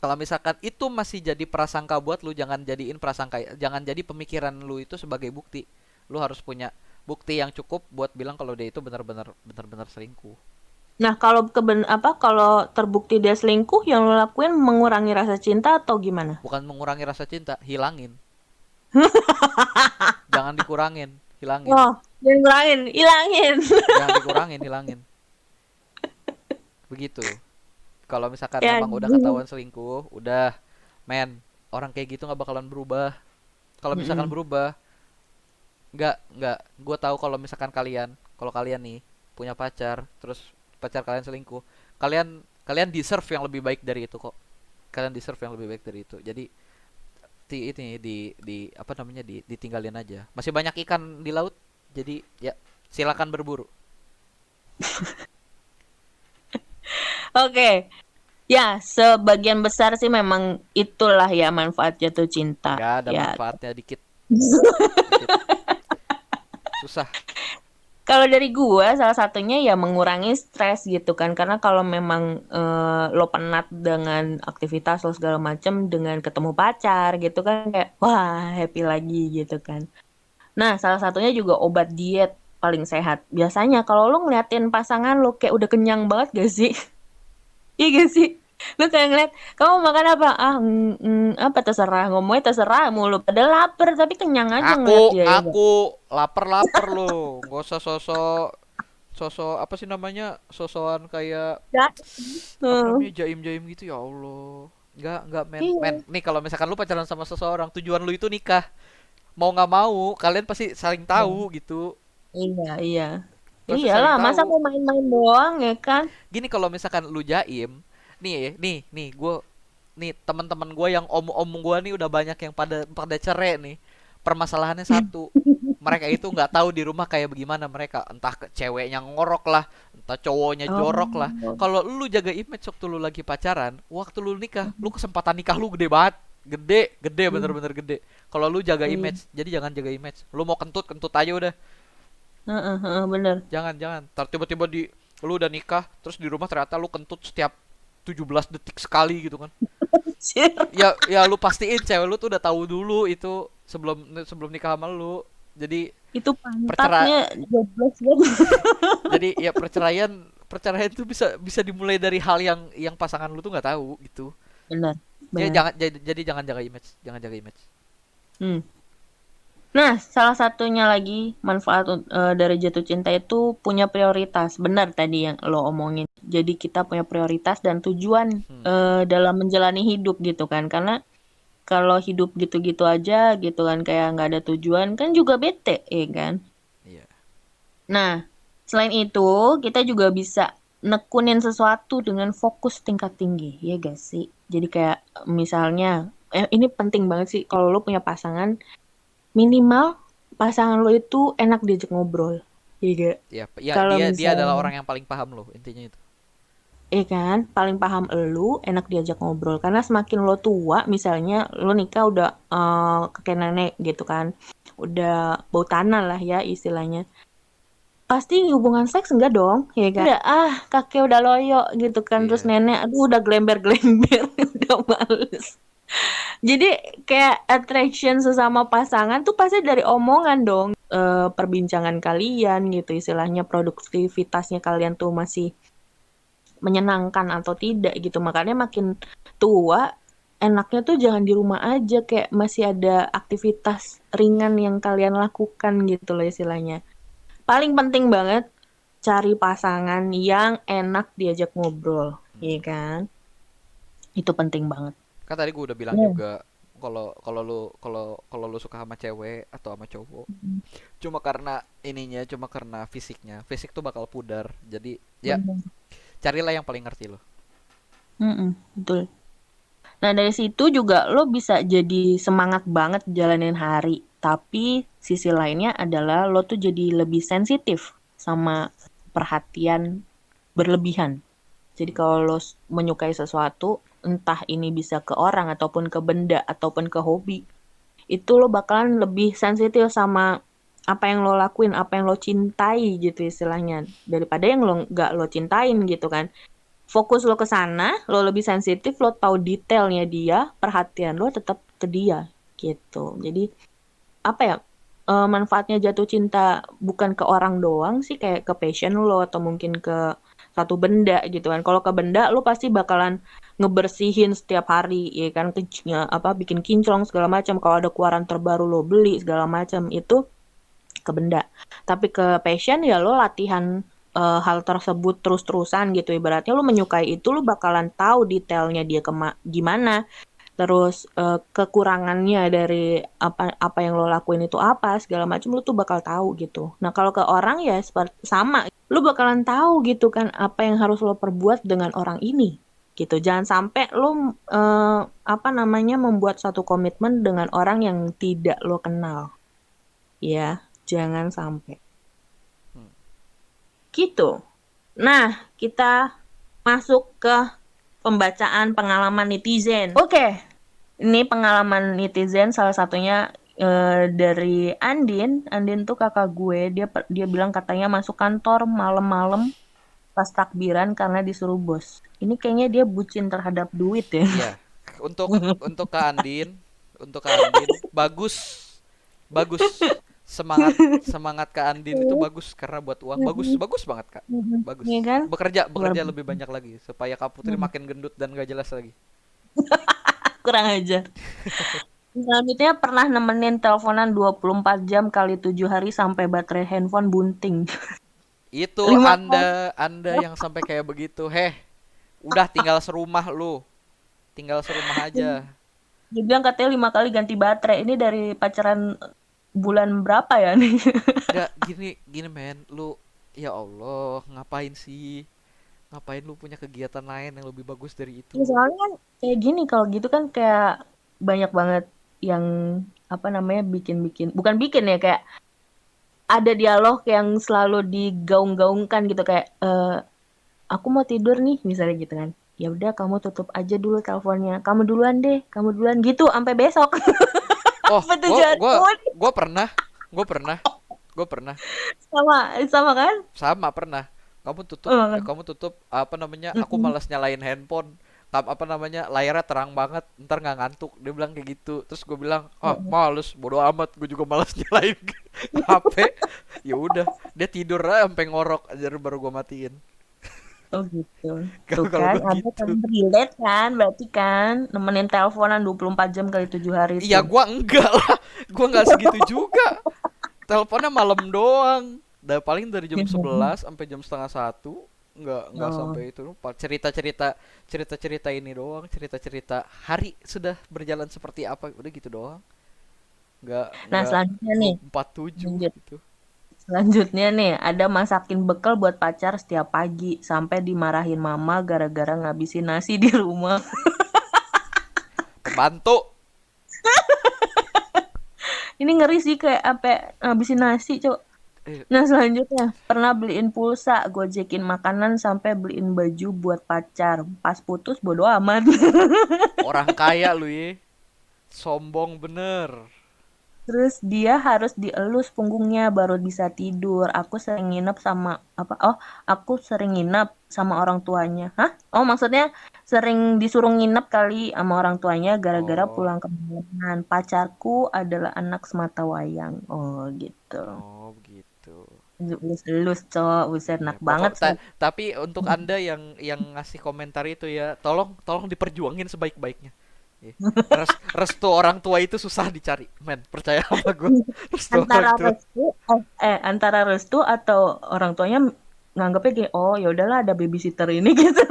kalau misalkan itu masih jadi prasangka buat lu, jangan jadiin prasangka, jangan jadi pemikiran lu itu sebagai bukti. Lu harus punya bukti yang cukup buat bilang kalau dia itu benar-benar selingkuh. Nah, kalau terbukti dia selingkuh, yang lo lakuin mengurangi rasa cinta atau gimana? Bukan mengurangi rasa cinta, hilangin. Jangan dikurangin, hilangin. Wah, jangan kurangin, ilangin. Jangan dikurangin, hilangin. Begitu. Kalau misalkan Ya, emang udah ketahuan selingkuh, udah, men, orang kayak gitu nggak bakalan berubah. Kalau misalkan mm-mm. berubah, nggak. Gue tahu kalau kalian nih punya pacar, terus pacar kalian selingkuh, kalian kalian deserve yang lebih baik dari itu kok. Kalian deserve yang lebih baik dari itu. Jadi ini di apa namanya, ditinggalin aja. Masih banyak ikan di laut, jadi ya silakan berburu. Oke, ya sebagian besar sih memang itulah ya manfaat jatuh cinta. Gak ada Ya, manfaatnya, dikit dikit susah. kalau dari gua salah satunya ya mengurangi stres gitu kan, karena kalau memang lo penat dengan aktivitas lo segala macem dengan ketemu pacar gitu kan kayak wah happy lagi gitu kan. Nah, salah satunya juga obat diet paling sehat. Biasanya kalau lo ngeliatin pasangan lo kayak udah kenyang banget gak sih? Iya gak sih? Lu kayak ngeliat, kamu makan apa? Apa terserah, ngomongnya terserah mulu. Padahal lapar tapi kenyang aja ngeliat dia ya gak? Aku lapar lo, nggak usah sosok sosok apa sih namanya, sosokan kayak Ya. apa Hmm. namanya, jaim-jaim gitu, ya Allah. Nggak, men, men. Iya, Nih kalau misalkan lu pacaran sama seseorang, tujuan lu itu nikah. Mau nggak mau, kalian pasti saling tahu gitu. iya, iya. Pasti saling Iyalah, masa tahu. mau main-main doang ya kan? Gini, kalau misalkan lu jaim, nih, gue, nih teman-teman gue yang om-om gue nih udah banyak yang pada pada cerai nih. Permasalahannya satu, mereka itu nggak tahu di rumah kayak bagaimana mereka, entah ke ceweknya ngorok lah, entah cowoknya jorok lah. Oh. Kalau lu jaga image waktu lu lagi pacaran, waktu lu nikah, lu kesempatan nikah lu gede banget, gede, gede, Iya, bener-bener gede. Kalau lu jaga iya. image, jadi jangan jaga image. Lu mau kentut, kentut aja udah. Heeh, heeh, bener. Jangan. Ntar tiba-tiba di lu udah nikah, terus di rumah ternyata lu kentut setiap 17 detik sekali gitu kan. Anjir. Ya lu pastiin cewek lu tuh udah tahu dulu itu sebelum sebelum nikah sama lu. Jadi Itu perceraian, pantatnya jeblos banget. jadi ya perceraian perceraian itu bisa bisa dimulai dari hal yang pasangan lu tuh nggak tahu gitu. Bener, Jadi bener. jangan, jadi jangan jaga image, jangan jaga image. Hmm. Nah, salah satunya lagi manfaat dari jatuh cinta itu punya prioritas. Benar tadi yang lo omongin. Jadi kita punya prioritas dan tujuan Hmm, dalam menjalani hidup gitu kan. Karena kalau hidup gitu-gitu aja gitu kan kayak nggak ada tujuan kan juga bete, ya kan? iya. Nah, selain itu kita juga bisa nekunin sesuatu dengan fokus tingkat tinggi, ya gak sih? Jadi kayak misalnya, ini penting banget sih kalau lo punya pasangan. Minimal pasangan lo itu enak diajak ngobrol. Iya gak? Ya, ya, Kalau dia adalah misalnya, orang yang paling paham lo, intinya itu. eh kan, paling paham elu, enak diajak ngobrol. Karena semakin lo tua, misalnya lo nikah udah kakek nenek gitu kan. Udah bau tanah lah ya istilahnya. Pasti hubungan seks enggak dong, ya kan? Udah, kakek udah loyo gitu kan. Terus Iya. nenek, aduh udah gelember-gelember, udah males. Jadi kayak attraction sesama pasangan tuh pasti dari omongan dong. Perbincangan kalian gitu istilahnya produktivitasnya kalian tuh masih menyenangkan atau tidak gitu. Makanya makin tua enaknya tuh jangan di rumah aja kayak masih ada aktivitas ringan yang kalian lakukan gitu loh istilahnya. Paling penting banget cari pasangan yang enak diajak ngobrol, iya kan? Itu penting banget. Kan tadi gue udah bilang Ya. juga, kalau kalau lu suka sama cewek atau sama cowok, cuma karena ininya, cuma karena fisiknya, fisik tuh bakal pudar. Jadi ya, Bener. carilah yang paling ngerti lo. Mm-mm, betul. Nah, dari situ juga lo bisa jadi semangat banget jalanin hari. Tapi sisi lainnya adalah lo tuh jadi lebih sensitif sama perhatian berlebihan. Jadi kalau lo menyukai sesuatu, entah ini bisa ke orang ataupun ke benda ataupun ke hobi, itu lo bakalan lebih sensitif sama apa yang lo lakuin, apa yang lo cintai gitu istilahnya, daripada yang lo nggak lo cintain gitu kan. Fokus lo ke sana, lo lebih sensitif, lo tahu detailnya dia, perhatian lo tetap ke dia gitu. Jadi apa ya, manfaatnya jatuh cinta bukan ke orang doang sih, kayak ke passion lo atau mungkin ke satu benda gitu kan. Kalau ke benda lo pasti bakalan ngebersihin setiap hari ya kan, apa bikin kinclong segala macam. Kalau ada keluaran terbaru lo beli segala macam itu ke benda. Tapi ke passion ya lo latihan hal tersebut terus-terusan gitu. Ibaratnya lo menyukai itu lo bakalan tahu detailnya dia gimana, terus kekurangannya dari apa apa yang lo lakuin itu apa segala macam lo tuh bakal tahu gitu. Nah kalau ke orang ya seperti sama, lo bakalan tahu gitu kan apa yang harus lo perbuat dengan orang ini gitu. Jangan sampai lo apa namanya membuat satu komitmen dengan orang yang tidak lo kenal, ya jangan sampai Hmm. gitu. Nah kita masuk ke pembacaan pengalaman netizen. Oke, ini pengalaman netizen salah satunya dari Andin. Andin tuh kakak gue. Dia bilang katanya masuk kantor malam-malam pas takbiran karena disuruh bos. Ini kayaknya dia bucin terhadap duit ya. Iya. Untuk Kak Andin, bagus, bagus. semangat semangat Kak Andin itu bagus karena buat uang. Bagus, bagus banget Kak. Bagus. Iya kan? Bekerja Luar bekerja biasa. lebih banyak lagi supaya Kak Putri makin gendut dan gak jelas lagi. Kurang ajar. Selanjutnya pernah nemenin teleponan 24 jam kali 7 hari sampai baterai handphone bunting. Itu 5 kali. Anda yang sampai kayak begitu. Heh, udah tinggal serumah lu. Tinggal serumah aja. Dia bilang katanya 5 kali ganti baterai. Ini dari pacaran bulan berapa ya nih? Gak gini gini men, lu ya Allah, ngapain sih? Ngapain lu punya kegiatan lain yang lebih bagus dari Ya, itu? soalnya kan kayak gini kalau gitu kan kayak banyak banget yang apa namanya bikin-bikin bukan bikin ya kayak ada dialog yang selalu digaung-gaungkan gitu kayak aku mau tidur nih misalnya gitu kan. Ya udah kamu tutup aja dulu teleponnya. Kamu duluan deh, kamu duluan gitu sampai besok. Oh, Sampai gua 7 hari. gua Oh, gua pernah, gua pernah, gua pernah, sama sama kan? sama pernah. Oh, Kamu tutup apa namanya? Aku mm-mm. malas nyalain handphone. Apa namanya? Layarnya terang banget, ntar nggak ngantuk. Dia bilang kayak gitu. Terus gue bilang, ah males, bodo amat. Gue juga malas nyalain HP. Ya udah, dia tidur aja sampai ngorok aja baru gue matiin. Oh gitu. Kalau Tuh kalau kan, gue Anda kan gitu. relate kan, berarti kan nemenin teleponan 24 jam kali 7 hari Iya, tuh. gua enggak lah. Gua nggak segitu juga. Teleponnya malam doang. Paling dari jam 11 sampai jam setengah satu. Nggak Oh. sampai itu. Cerita-cerita ini doang. Cerita-cerita hari sudah berjalan seperti apa. Udah gitu doang. Nah, Nggak selanjutnya nih, 24/7 lanjut. gitu. Selanjutnya nih, ada masakin bekal buat pacar setiap pagi sampai dimarahin mama gara-gara ngabisin nasi di rumah. Pembantu. Ini ngeri sih kayak apa ngabisin nasi, Cok. Eh, Nah, selanjutnya pernah beliin pulsa, gojekin makanan sampai beliin baju buat pacar. Pas putus bodo amat. orang kaya lu ya. Sombong bener. Terus dia harus dielus punggungnya baru bisa tidur. Aku sering nginep sama apa? Oh, aku sering nginep sama orang tuanya. Hah? Oh, maksudnya sering disuruh nginep kali sama orang tuanya gara-gara Oh, pulang kemalaman. Pacarku adalah anak semata wayang. Oh, gitu. oh begitu. Elus-elus, cowok. Buset, Iya, enak banget sih. tapi untuk Anda yang ngasih komentar itu ya, tolong diperjuangin sebaik-baiknya. Iya. Restu orang tua itu susah dicari, men. Percaya sama gue. Restu orang Antara tua. restu, antara restu atau orang tuanya nganggapnya kayak, oh ya udahlah ada babysitter ini gitu.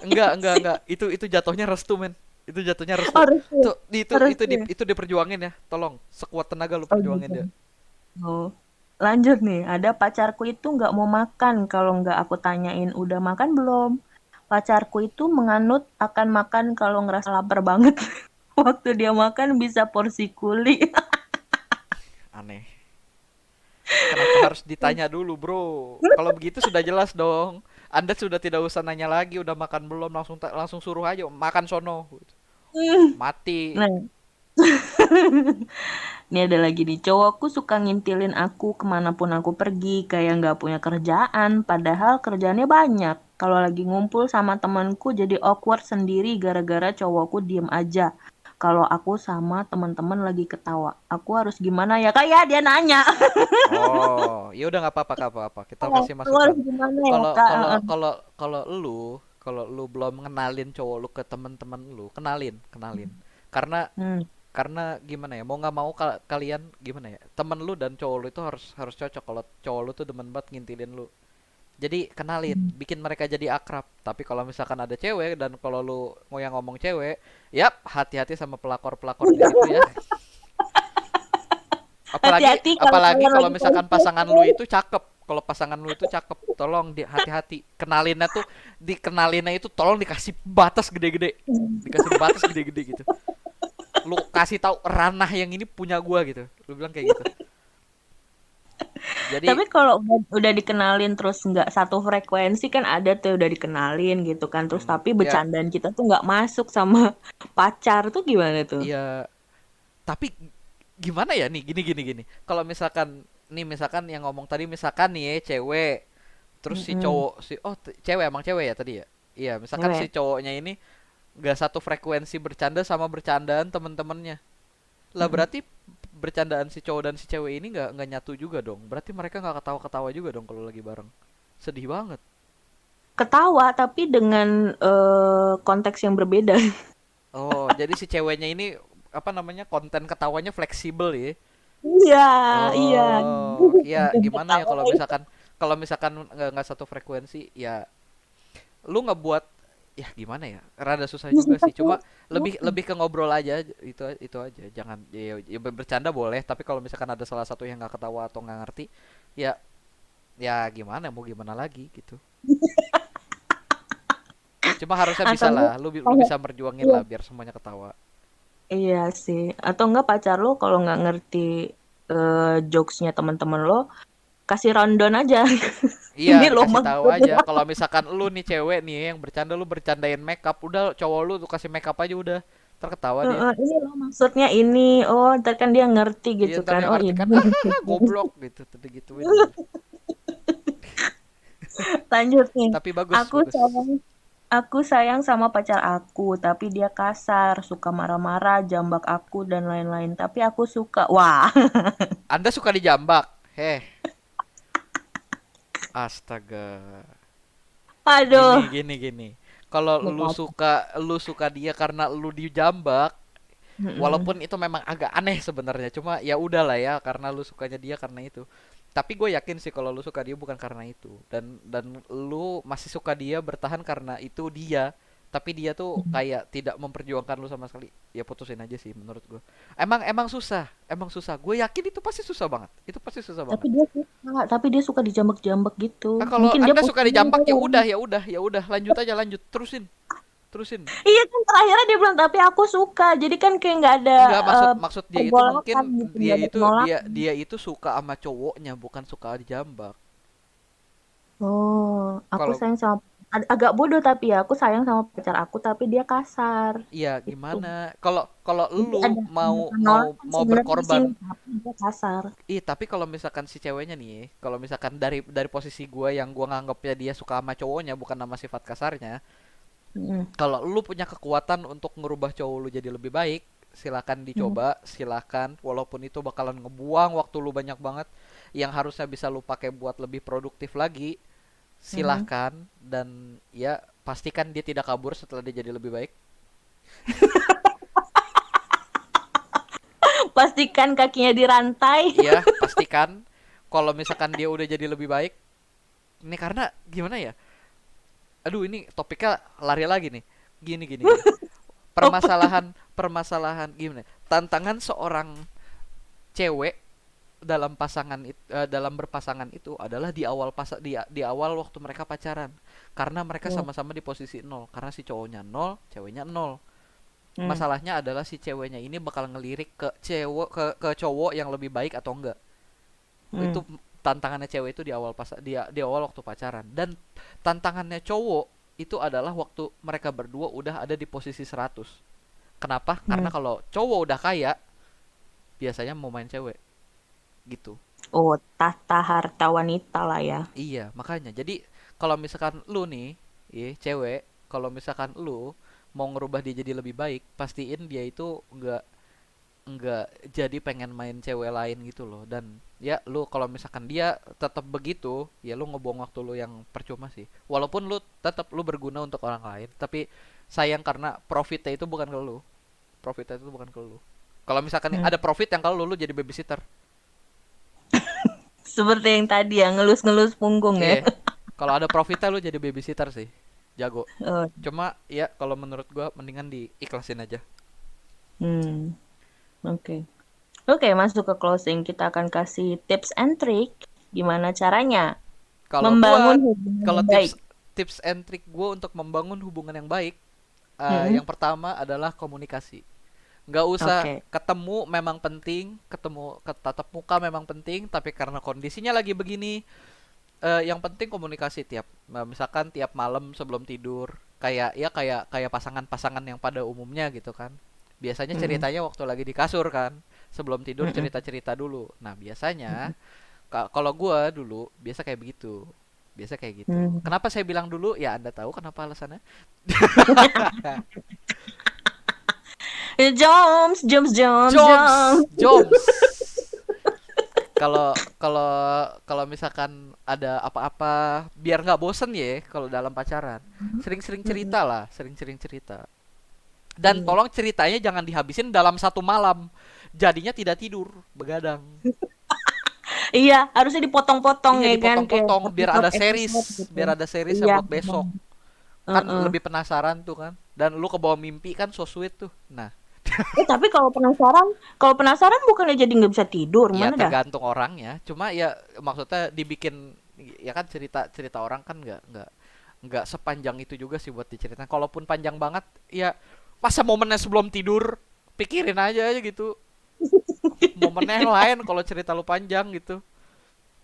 Enggak. Itu jatuhnya restu, men. Itu jatuhnya restu. Oh, restu. Restu. Itu diperjuangin ya. Tolong, sekuat tenaga lu Oh perjuangin gitu. dia. Oh. Lanjut nih, ada pacarku itu nggak mau makan kalau nggak aku tanyain udah makan belum. Pacarku itu menganut akan makan kalau ngerasa lapar banget. Waktu dia makan bisa porsi kuli. Aneh. Kenapa harus ditanya dulu, bro? Kalau begitu sudah jelas dong. Anda sudah tidak usah nanya lagi, udah makan belum, langsung suruh aja makan sono. Mati. Nah, ini ada lagi nih, cowokku suka ngintilin aku kemanapun aku pergi, kayak nggak punya kerjaan, padahal kerjaannya banyak. Kalau lagi ngumpul sama temanku jadi awkward sendiri gara-gara cowokku diem aja. Kalau aku sama teman-teman lagi ketawa, aku harus gimana ya? Kayak dia nanya, Oh, ya udah nggak apa-apa, nggak apa-apa. Kita kasih aku harus masukan. gimana ya Kalau kak? kalau kalau kalau lu belum ngenalin cowok lu ke teman-teman lu, kenalin. Karena Hmm. gimana ya, mau nggak mau kalian gimana ya, temen lu dan cowok lu itu harus harus cocok. Kalau cowok lu tuh demen banget ngintilin lu, jadi kenalin, bikin mereka jadi akrab. Tapi kalau misalkan ada cewek dan kalau lu mau yang ngomong cewek, yap, hati-hati sama pelakor-pelakor kayak gitu ya. Hati-hati kalau Apalagi kalian kalau lagi misalkan pasangan lu posting. itu cakep. Kalau pasangan lu itu cakep, tolong hati-hati. Dikenalinnya itu tolong dikasih batas gede-gede. Dikasih batas gede-gede gitu. Lu kasih tahu ranah yang ini punya gua gitu. Lu bilang kayak gitu. Jadi, Tapi kalau udah dikenalin terus nggak satu frekuensi kan ada tuh udah dikenalin gitu kan terus tapi ya, bercandaan kita tuh nggak masuk sama pacar tuh gimana tuh? ya, tapi gimana ya nih, gini. Kalau misalkan yang ngomong tadi misalkan nih ya cewek, terus si Mm-mm. cowok cewek, emang cewek ya tadi ya. Iya, misalkan si Cewek. cowoknya ini nggak satu frekuensi bercanda sama bercandaan temen-temennya, lah Mm-mm. berarti bercandaan si cowok dan si cewek ini nggak nyatu juga dong. Berarti mereka nggak ketawa-ketawa juga dong kalau lagi bareng. Sedih banget. Ketawa tapi dengan konteks yang berbeda. Oh, jadi si ceweknya ini apa namanya, konten ketawanya fleksibel ya? Iya, iya. Oh, ya Dan gimana ya ketawa kalau misalkan nggak satu frekuensi, ya lu ngebuat, ya gimana ya, rada susah juga sih. Cuma lebih lebih ke ngobrol aja, itu aja. Jangan ya bercanda boleh, tapi kalau misalkan ada salah satu yang nggak ketawa atau nggak ngerti, ya ya gimana, mau gimana lagi gitu. Cuma harusnya bisa atau enggak lah, lu bisa merjuangin iya, lah biar semuanya ketawa. iya sih. Atau enggak pacar lo kalau nggak ngerti jokesnya teman-teman lo, kasih rundown aja. Iya, Ini lo dikasih tahu aja. maksudnya. Kalau misalkan lu nih cewek nih yang bercanda, lu bercandain makeup, udah cowok lu tuh kasih makeup aja udah. Terketawa dia. Ini lo maksudnya ini. Oh, ntar kan dia ngerti Iya, gitu ntar kan. dia Oh, ngerti ini. kan, goblok gitu, tadi gituin aja. Lanjut nih. Tapi bagus, Aku bagus. sayang Aku sayang sama pacar aku, tapi dia kasar, suka marah-marah, jambak aku dan lain-lain. Tapi aku suka. Wah, Anda suka dijambak? Heh, astaga. aduh. Gini. Kalau Lupa. lu suka dia karena lu dijambak, Mm-mm. walaupun itu memang agak aneh sebenarnya, cuma ya udahlah ya, karena lu sukanya dia karena itu. Tapi gue yakin sih kalau lu suka dia bukan karena itu, dan lu masih suka dia bertahan karena itu dia. Tapi dia tuh kayak tidak memperjuangkan lu sama sekali. Ya putusin aja sih menurut gue. Emang susah. Gue yakin itu pasti susah banget. Itu pasti susah Tapi banget. dia suka, tapi dia suka dijambak-jambak gitu. Nah, kalau Mungkin dia Anda suka pusing dijambak, kali. ya udah, lanjut aja, lanjut, terusin. Iya kan terakhirnya dia bilang tapi aku suka. Jadi kan kayak nggak ada Enggak, maksud eh, maksud dia itu pergolakan mungkin gitu, nggak ada penolakan. dia itu suka sama cowoknya, bukan suka dijambak. Oh, aku Kalau sayang sama agak bodoh tapi ya aku sayang sama pacar aku tapi dia kasar. iya Gitu. gimana? Kalau kalau Jadi lu ada mau mau penolakan mau sebenarnya di berkorban, sini tapi dia kasar. tapi kalau misalkan si ceweknya nih, kalau misalkan dari posisi gua yang gua nganggapnya dia suka sama cowoknya bukan sama sifat kasarnya, Mm, kalau lu punya kekuatan untuk ngerubah cowok lu jadi lebih baik, silakan mm, dicoba, silakan. Walaupun itu bakalan ngebuang waktu lu banyak banget, yang harusnya bisa lu pakai buat lebih produktif lagi, mm. silahkan. Dan ya pastikan dia tidak kabur setelah dia jadi lebih baik. Pastikan kakinya dirantai. Iya, pastikan. Kalau misalkan dia udah jadi lebih baik, ini karena gimana ya, aduh ini topiknya lari lagi nih, gini. Permasalahan gimana, tantangan seorang cewek dalam berpasangan itu adalah di awal waktu mereka pacaran, karena mereka Mm, sama-sama di posisi nol, karena si cowoknya nol, ceweknya nol. mm, Masalahnya adalah si ceweknya ini bakal ngelirik ke cowok yang lebih baik atau enggak. Itu mm, tantangannya cewek itu di awal waktu pacaran. Dan tantangannya cowok itu adalah waktu mereka berdua udah ada di posisi 100. Kenapa? Karena mm. kalau cowok udah kaya, biasanya mau main cewek gitu. Oh, tahta harta wanita lah ya. Iya, makanya. Jadi kalau misalkan lu nih, cewek, kalau misalkan lu mau ngerubah dia jadi lebih baik, pastiin dia itu nggak jadi pengen main cewek lain gitu loh. Dan ya lu kalau misalkan dia tetap begitu, ya lu ngebuang waktu lu yang percuma sih. Walaupun lu berguna untuk orang lain, tapi sayang karena profitnya itu bukan ke lu. Profitnya itu bukan ke lu. Kalau misalkan Mm. ada profit yang kalau lu jadi babysitter. Seperti yang tadi ya, ngelus-ngelus punggung ya. Iya. Kalau ada profitnya lu jadi babysitter sih. Jago. Oh, Cuma ya kalau menurut gua mendingan diikhlasin aja. hmm, oke. Oke, masuk ke closing. Kita akan kasih tips and trick gimana caranya Kalau membangun gua hubungan kalau yang baik. tips and trick gua untuk membangun hubungan yang baik, Mm-mm. yang pertama adalah komunikasi. Nggak usah Oke. ketemu memang penting, tatap muka memang penting, tapi karena kondisinya lagi begini, yang penting komunikasi misalkan tiap malam sebelum tidur, kayak pasangan-pasangan yang pada umumnya gitu kan. Biasanya Mm-mm. ceritanya waktu lagi di kasur kan, sebelum tidur Mm-mm. cerita-cerita dulu. Nah, biasanya Mm-mm. kalau gua dulu biasa kayak begitu. Biasa kayak gitu. Mm. Kenapa saya bilang dulu? Ya Anda tahu kenapa alasannya? Joms, Joms, Joms, Joms, Joms. Joms. Kalau kalau kalau misalkan ada apa-apa biar nggak bosen ya kalau dalam pacaran. Sering-sering Mm-mm. cerita lah, sering-sering cerita. Dan Iya. tolong ceritanya jangan dihabisin dalam satu malam. Jadinya tidak tidur, begadang. Iya, harusnya dipotong-potong Iya ya kan kayak dipotong-potong episode-episode gitu. biar ada Iya, seriesnya buat benar. besok. Kan Heeh. lebih penasaran tuh kan. Dan lu kebawa mimpi kan so sweet tuh. Nah, Tapi kalau penasaran bukannya jadi nggak bisa tidur, ya mana dah? tergantung orangnya. Cuma ya maksudnya dibikin ya kan cerita orang kan nggak sepanjang itu juga sih buat diceritain. Kalaupun panjang banget ya masa momennya sebelum tidur pikirin aja gitu. Momennya yang lain kalau cerita lu panjang gitu.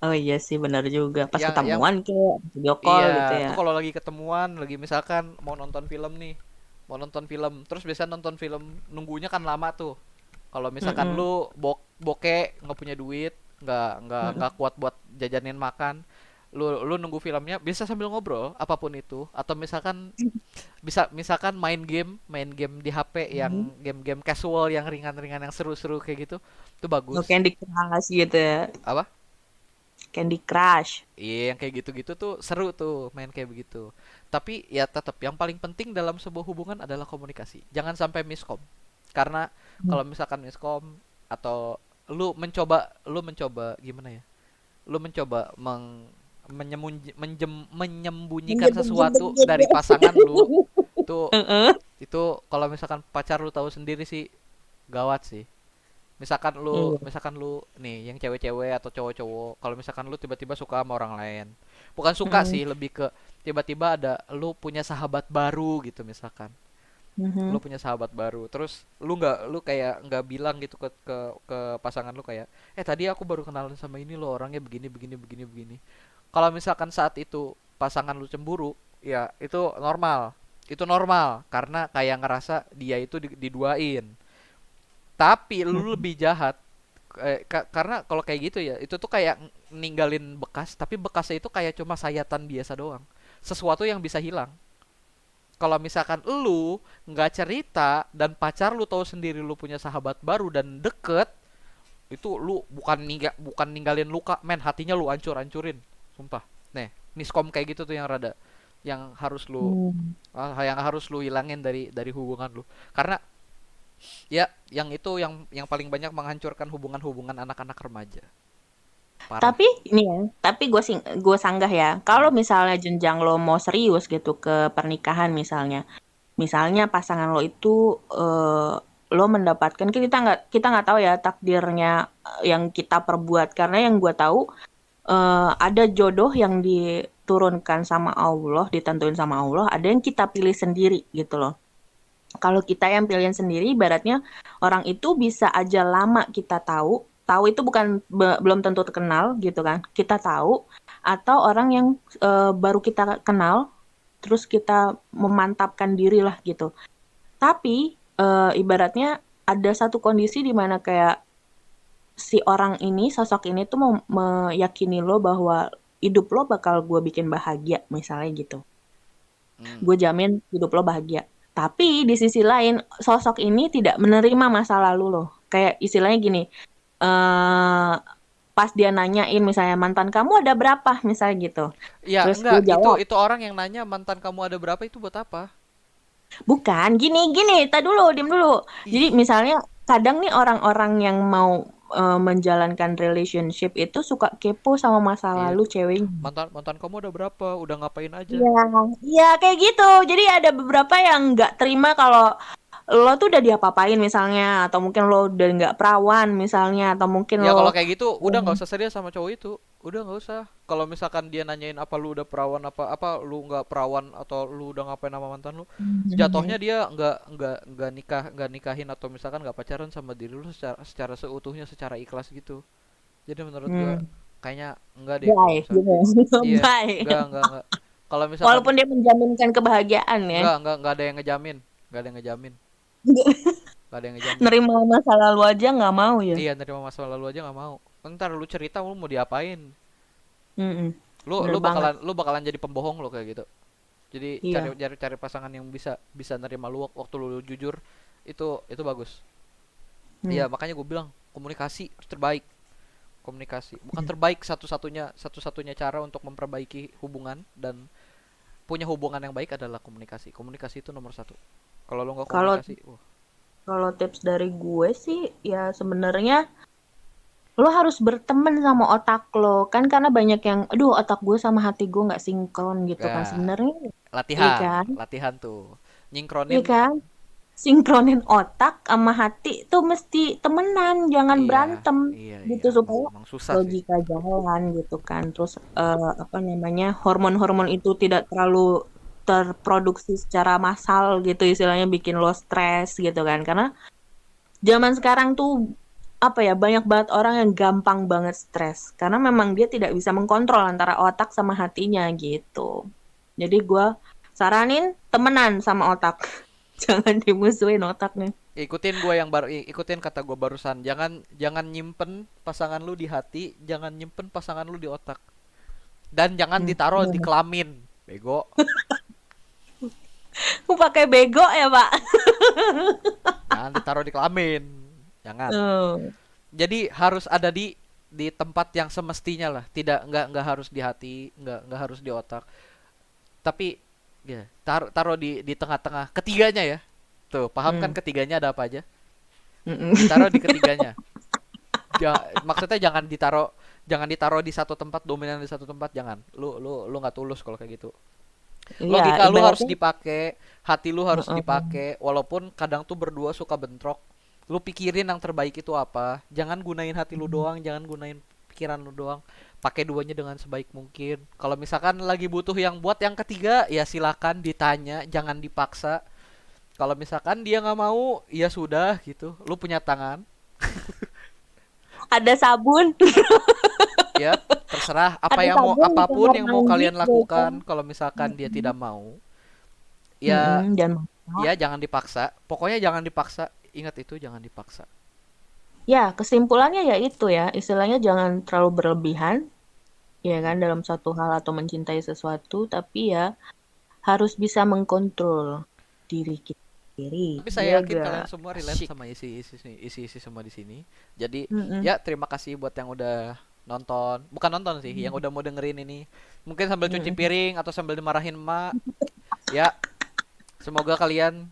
Oh iya sih, benar juga. Pas Yang ketemuan kayak video call gitu iya, ya. lu kalau lagi ketemuan, lagi misalkan mau nonton film nih, mau nonton film, terus biasa nonton film nunggunya kan lama tuh. Kalau misalkan Mm-mm. lu bokeh nggak punya duit, nggak Mm-mm. kuat buat jajanin makan, lu nunggu filmnya bisa sambil ngobrol apapun itu, atau misalkan misalkan main game di HP Mm. yang game-game casual yang ringan-ringan yang seru-seru kayak gitu, itu Oh, bagus. Candy Crush gitu ya. Apa? Candy Crush. Iya, yang kayak gitu-gitu tuh seru tuh main kayak begitu. Tapi ya tetap yang paling penting dalam sebuah hubungan adalah komunikasi. Jangan sampai miskom. Karena Mm. kalau misalkan miskom atau lu mencoba gimana ya? Lu mencoba menyembunyikan sesuatu Menjebak-jebak dari pasangan lu, gitu. tuh Heeh. itu kalau misalkan pacar lu tahu sendiri sih gawat sih. Iya. Misalkan lu nih yang cewek-cewek atau cowok-cowok, kalau misalkan lu tiba-tiba suka sama orang lain, bukan suka Mm-mm. sih, lebih ke tiba-tiba ada lu punya sahabat baru gitu. Misalkan lu Mhm. punya sahabat baru, terus lu kayak nggak bilang gitu ke pasangan lu kayak, tadi aku baru kenalan sama ini lo, orangnya begini begini begini begini. Kalau misalkan saat itu pasangan lu cemburu, ya itu normal karena kayak ngerasa dia itu diduain. Tapi lu Mhm. lebih jahat, karena kalau kayak gitu ya itu tuh kayak ninggalin bekas, tapi bekasnya itu kayak cuma sayatan biasa doang, sesuatu yang bisa hilang. Kalau misalkan lu nggak cerita dan pacar lu tahu sendiri lu punya sahabat baru dan deket, itu lu bukan ninggalin luka men, hatinya lu hancur-hancurin, sumpah. Nih miskom kayak gitu tuh yang rada yang harus lu Hmm. yang harus lu hilangin dari hubungan lu. Karena ya yang itu yang paling banyak menghancurkan hubungan-hubungan anak-anak remaja. Parah. Tapi ini ya, tapi gue sanggah ya. Kalau Hmm. misalnya jenjang lo mau serius gitu ke pernikahan misalnya pasangan lo itu lo mendapatkan kita nggak tahu ya takdirnya yang kita perbuat karena yang gue tahu ada jodoh yang diturunkan sama Allah, ditentuin sama Allah, ada yang kita pilih sendiri gitu loh. Kalau kita yang pilihin sendiri, ibaratnya orang itu bisa aja lama kita tahu, tahu itu bukan belum tentu kenal gitu kan, kita tahu, atau orang yang baru kita kenal, terus kita memantapkan diri lah gitu. Tapi ibaratnya ada satu kondisi di mana kayak si orang ini, sosok ini tuh mau meyakini lo bahwa hidup lo bakal gue bikin bahagia, misalnya gitu. Hmm. Gue jamin hidup lo bahagia. Tapi di sisi lain, sosok ini tidak menerima masa lalu lo. Kayak istilahnya gini, eh pas dia nanyain misalnya mantan kamu ada berapa, misalnya gitu. Ya Terus enggak, gue jawab, itu orang yang nanya mantan kamu ada berapa itu buat apa? bukan, gini, gini, tak dulu, diam dulu. Jadi Ih, misalnya kadang nih orang-orang yang mau menjalankan relationship itu suka kepo sama masa iya. lalu ceweknya. Mantan mantan kamu ada berapa? Udah ngapain aja? Iya, iya kayak gitu. Jadi ada beberapa yang nggak terima kalau lo tuh udah diapa-apain misalnya, atau mungkin lo udah nggak perawan misalnya, atau mungkin Ya lo kalau kayak gitu udah um, nggak usah serius sama cowok itu. Udah nggak usah. Kalau misalkan dia nanyain apa lu udah perawan apa apa lu nggak perawan atau lu udah ngapain sama mantan lu, sejatohnya dia nggak nikahin atau misalkan nggak pacaran sama diri lu secara seutuhnya, secara ikhlas gitu. Jadi menurut gua hmm, kayaknya enggak deh kalau bye, misal. gitu. Iya, Bye. enggak. Kalau misalkan Walaupun dia menjaminkan kebahagiaan ya, enggak ada yang ngejamin. Enggak ada yang ngejamin. Enggak ada yang ngejamin. nerima masa lalu aja nggak mau ya. Iya, nerima masa lalu aja nggak mau. Ntar lu cerita lu mau diapain? Mm-mm. Lu Bener lu banget. bakalan lu bakalan jadi pembohong lo kayak gitu. Jadi cari Iya. cari cari pasangan yang bisa bisa nerima lu waktu lu jujur, itu bagus. Hmm. Iya, makanya gue bilang komunikasi terbaik. Komunikasi bukan terbaik, satu-satunya cara untuk memperbaiki hubungan dan punya hubungan yang baik adalah komunikasi. Komunikasi itu nomor satu. Kalau lo nggak Kalau komunikasi, wah, kalau tips dari gue sih ya sebenarnya lo harus berteman sama otak lo kan karena banyak yang aduh otak gue sama hati gue nggak sinkron gitu kan ya sebenarnya iya latihan, kan latihan tuh, iya nyingkronin. kan sinkronin otak sama hati tuh mesti temenan jangan Iya, berantem iya, gitu iya. supaya Emang susah sih. logika jalan gitu kan terus apa namanya hormon-hormon itu tidak terlalu terproduksi secara massal gitu istilahnya bikin lo stres gitu kan karena zaman sekarang tuh apa ya banyak banget orang yang gampang banget stres karena memang dia tidak bisa mengkontrol antara otak sama hatinya gitu. Jadi gue saranin temenan sama otak, jangan dimusuhin otaknya. Ikutin gua yang baru, ikutin kata gua barusan. Jangan jangan nyimpen pasangan lu di hati, jangan nyimpen pasangan lu di otak. Dan jangan ditaruh di Bener. kelamin. Bego. Aku pakai bego ya pak. Jangan ditaruh di kelamin. Jangan. Oh. Jadi harus ada di tempat yang semestinya lah. Tidak, nggak harus di hati, nggak harus di otak. Tapi ya, taruh di tengah-tengah. Ketiganya ya. Tuh, paham kan Hmm. ketiganya ada apa aja? Mm-mm. Ditaruh di ketiganya. Maksudnya jangan ditaruh di satu tempat, dominan di satu tempat, jangan. Lu nggak tulus kalau kayak gitu. Iya, Logika lu harus ibaratnya. dipakai, hati lu harus Heeh. dipakai, walaupun kadang tuh berdua suka bentrok. Lu pikirin yang terbaik itu apa. Jangan gunain hati lu doang, jangan gunain pikiran lu doang. Pakai duanya dengan sebaik mungkin. Kalau misalkan lagi butuh yang buat yang ketiga, ya silakan ditanya, jangan dipaksa. Kalau misalkan dia nggak mau, ya sudah gitu. Lu punya tangan, Ada sabun, ya terserah apa ada yang mau, sabun di apapun kamar yang mau mandi kalian gitu. lakukan. Kalau misalkan dia tidak mau, ya Mm-mm, dan ya jangan dipaksa. Pokoknya jangan dipaksa. Ingat itu, jangan dipaksa. ya kesimpulannya ya itu ya istilahnya jangan terlalu berlebihan ya kan dalam satu hal atau mencintai sesuatu tapi ya harus bisa mengkontrol diri kita sendiri Tapi ya saya yakin gak kalian semua relate asyik. sama isi-isi semua di sini. Jadi Mm-mm. ya terima kasih buat yang udah nonton. Bukan nonton sih, yang udah mau dengerin ini. Mungkin sambil cuci Mm-mm. piring atau sambil dimarahin emak. Ya, semoga kalian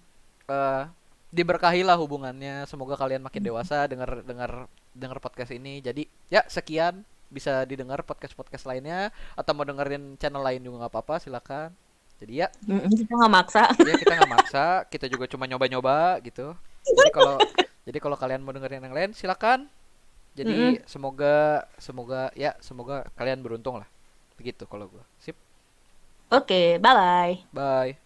eh diberkahilah hubungannya. Semoga kalian makin dewasa denger denger denger podcast ini. Jadi ya sekian, bisa didengar podcast-podcast lainnya atau mau dengerin channel lain juga nggak apa-apa, silakan. Jadi ya, Mm-mm, kita nggak maksa. ya kita nggak maksa, kita juga cuma nyoba-nyoba gitu. Jadi kalau jadi kalau kalian mau dengerin yang lain silakan. Mm-mm. Jadi semoga semoga kalian beruntung lah. Begitu kalau gua. Sip. Oke, bye bye. Bye.